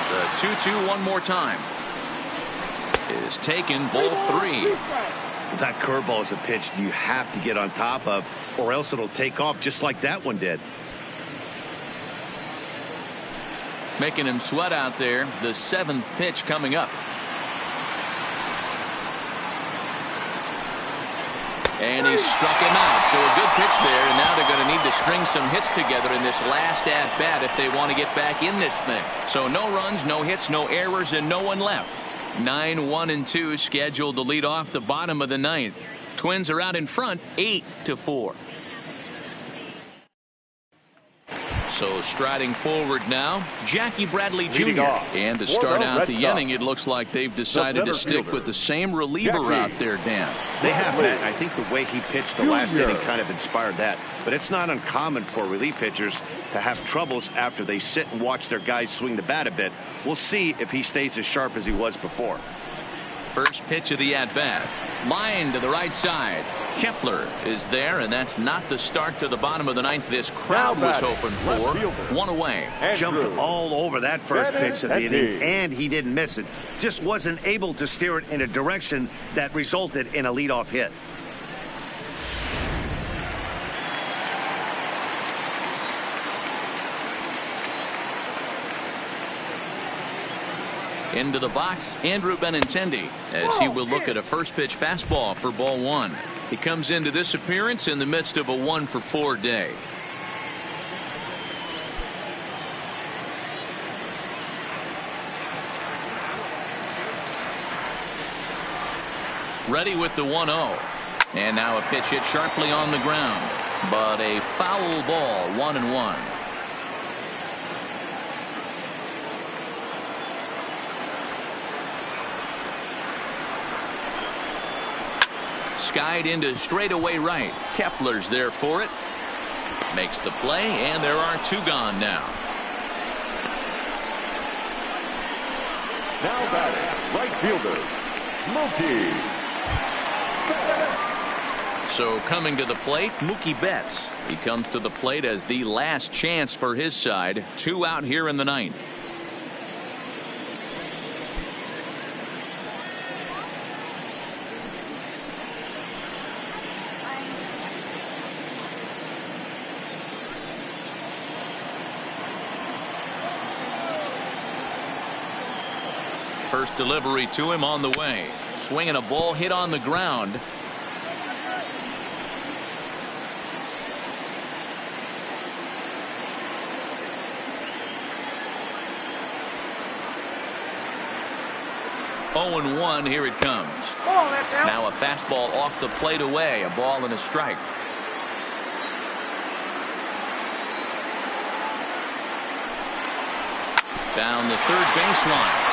The 2-2 one more time. Is taken, ball 3. That curveball is a pitch you have to get on top of, or else it'll take off just like that one did. Making him sweat out there. The 7th pitch coming up. And he struck him out. So a good pitch there. And now they're going to need to string some hits together in this last at-bat if they want to get back in this thing. So no runs, no hits, no errors, and no one left. 9-1-2 scheduled to lead off the bottom of the 9th. Twins are out in front 8-4. So striding forward now, Jackie Bradley Jr. And to start out the inning, it looks like they've decided to stick with the same reliever out there, Dan. They have, Matt. I think the way he pitched the last inning kind of inspired that. But it's not uncommon for relief pitchers to have troubles after they sit and watch their guys swing the bat a bit. We'll see if he stays as sharp as he was before. First pitch of the at-bat. Line to the right side. Kepler is there, and that's not the start to the bottom of the 9th this crowd was hoping for. One away. Jumped all over that first pitch of the inning, and he didn't miss it. Just wasn't able to steer it in a direction that resulted in a leadoff hit. Into the box, Andrew Benintendi, as he will look at a first pitch fastball for ball 1. He comes into this appearance in the midst of a 1-for-4 day. Ready with the 1-0. And now a pitch hit sharply on the ground. But a foul ball, 1-1. Skied into straightaway right. Kepler's there for it. Makes the play, and there are 2 gone now. Now batting, right fielder, Mookie. So coming to the plate, Mookie Betts. He comes to the plate as the last chance for his side. 2 out here in the 9th. First delivery to him on the way. Swinging a ball hit on the ground. Oh, 0-1, here it comes. Now a fastball off the plate away. A ball and a strike. Down the third baseline.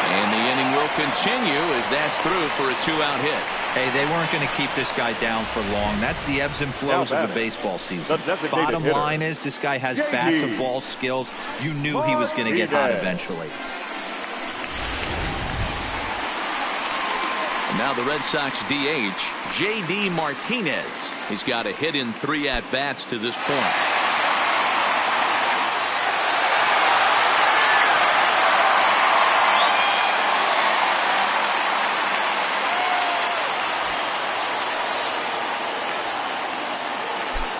And the inning will continue as that's through for a 2-out hit. Hey, they weren't going to keep this guy down for long. That's the ebbs and flows of the baseball season. Bottom line is this guy has bat-to-ball skills. You knew he was going to get hot eventually. And now the Red Sox DH, J.D. Martinez. He's got a hit in 3 at-bats to this point.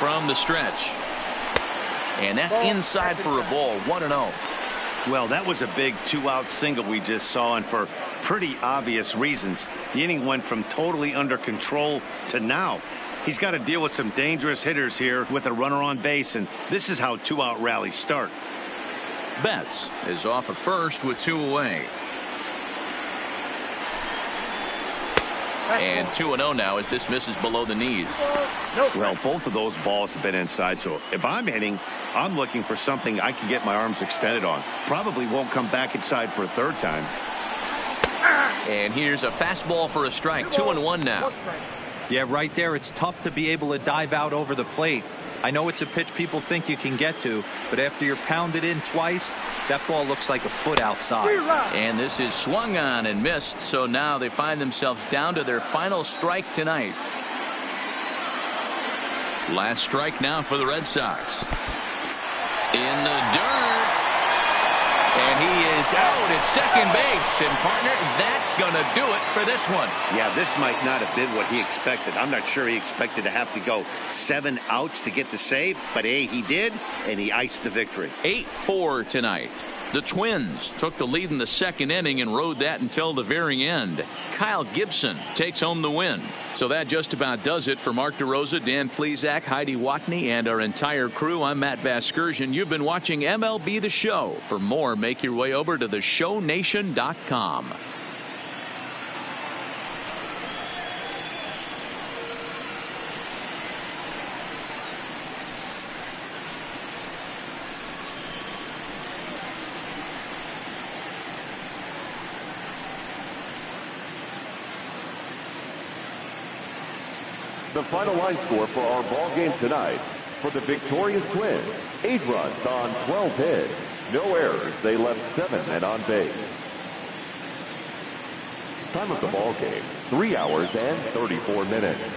From the stretch. And that's inside for a ball. 1-0. Well, that was a big 2-out single we just saw, and for pretty obvious reasons. The inning went from totally under control to now. He's got to deal with some dangerous hitters here with a runner on base, and this is how 2-out rallies start. Betts is off at first with 2 away. And 2-0 now as this misses below the knees. Well, both of those balls have been inside, so if I'm hitting, I'm looking for something I can get my arms extended on. Probably won't come back inside for a 3rd time. And here's a fastball for a strike. 2-1 now. Yeah, right there. It's tough to be able to dive out over the plate. I know it's a pitch people think you can get to, but after you're pounded in twice, that ball looks like a foot outside. And this is swung on and missed, so now they find themselves down to their final strike tonight. Last strike now for the Red Sox. In the dirt. And he is out at second base. And, partner, that's going to do it for this one. Yeah, this might not have been what he expected. I'm not sure he expected to have to go 7 outs to get the save. But, hey, he did, and he iced the victory. 8-4 tonight. The Twins took the lead in the second inning and rode that until the very end. Kyle Gibson takes home the win. So that just about does it for Mark DeRosa, Dan Plesac, Heidi Watney, and our entire crew. I'm Matt Vasgersian. You've been watching MLB The Show. For more, make your way over to theshownation.com. The final line score for our ball game tonight. For the victorious Twins, 8 runs on 12 hits. No errors. They left 7 men on base. Time of the ball game, 3 hours and 34 minutes.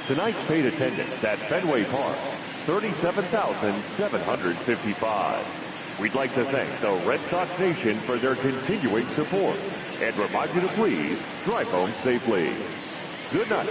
Tonight's paid attendance at Fenway Park, 37,755. We'd like to thank the Red Sox Nation for their continuing support and remind you to please drive home safely. Good night.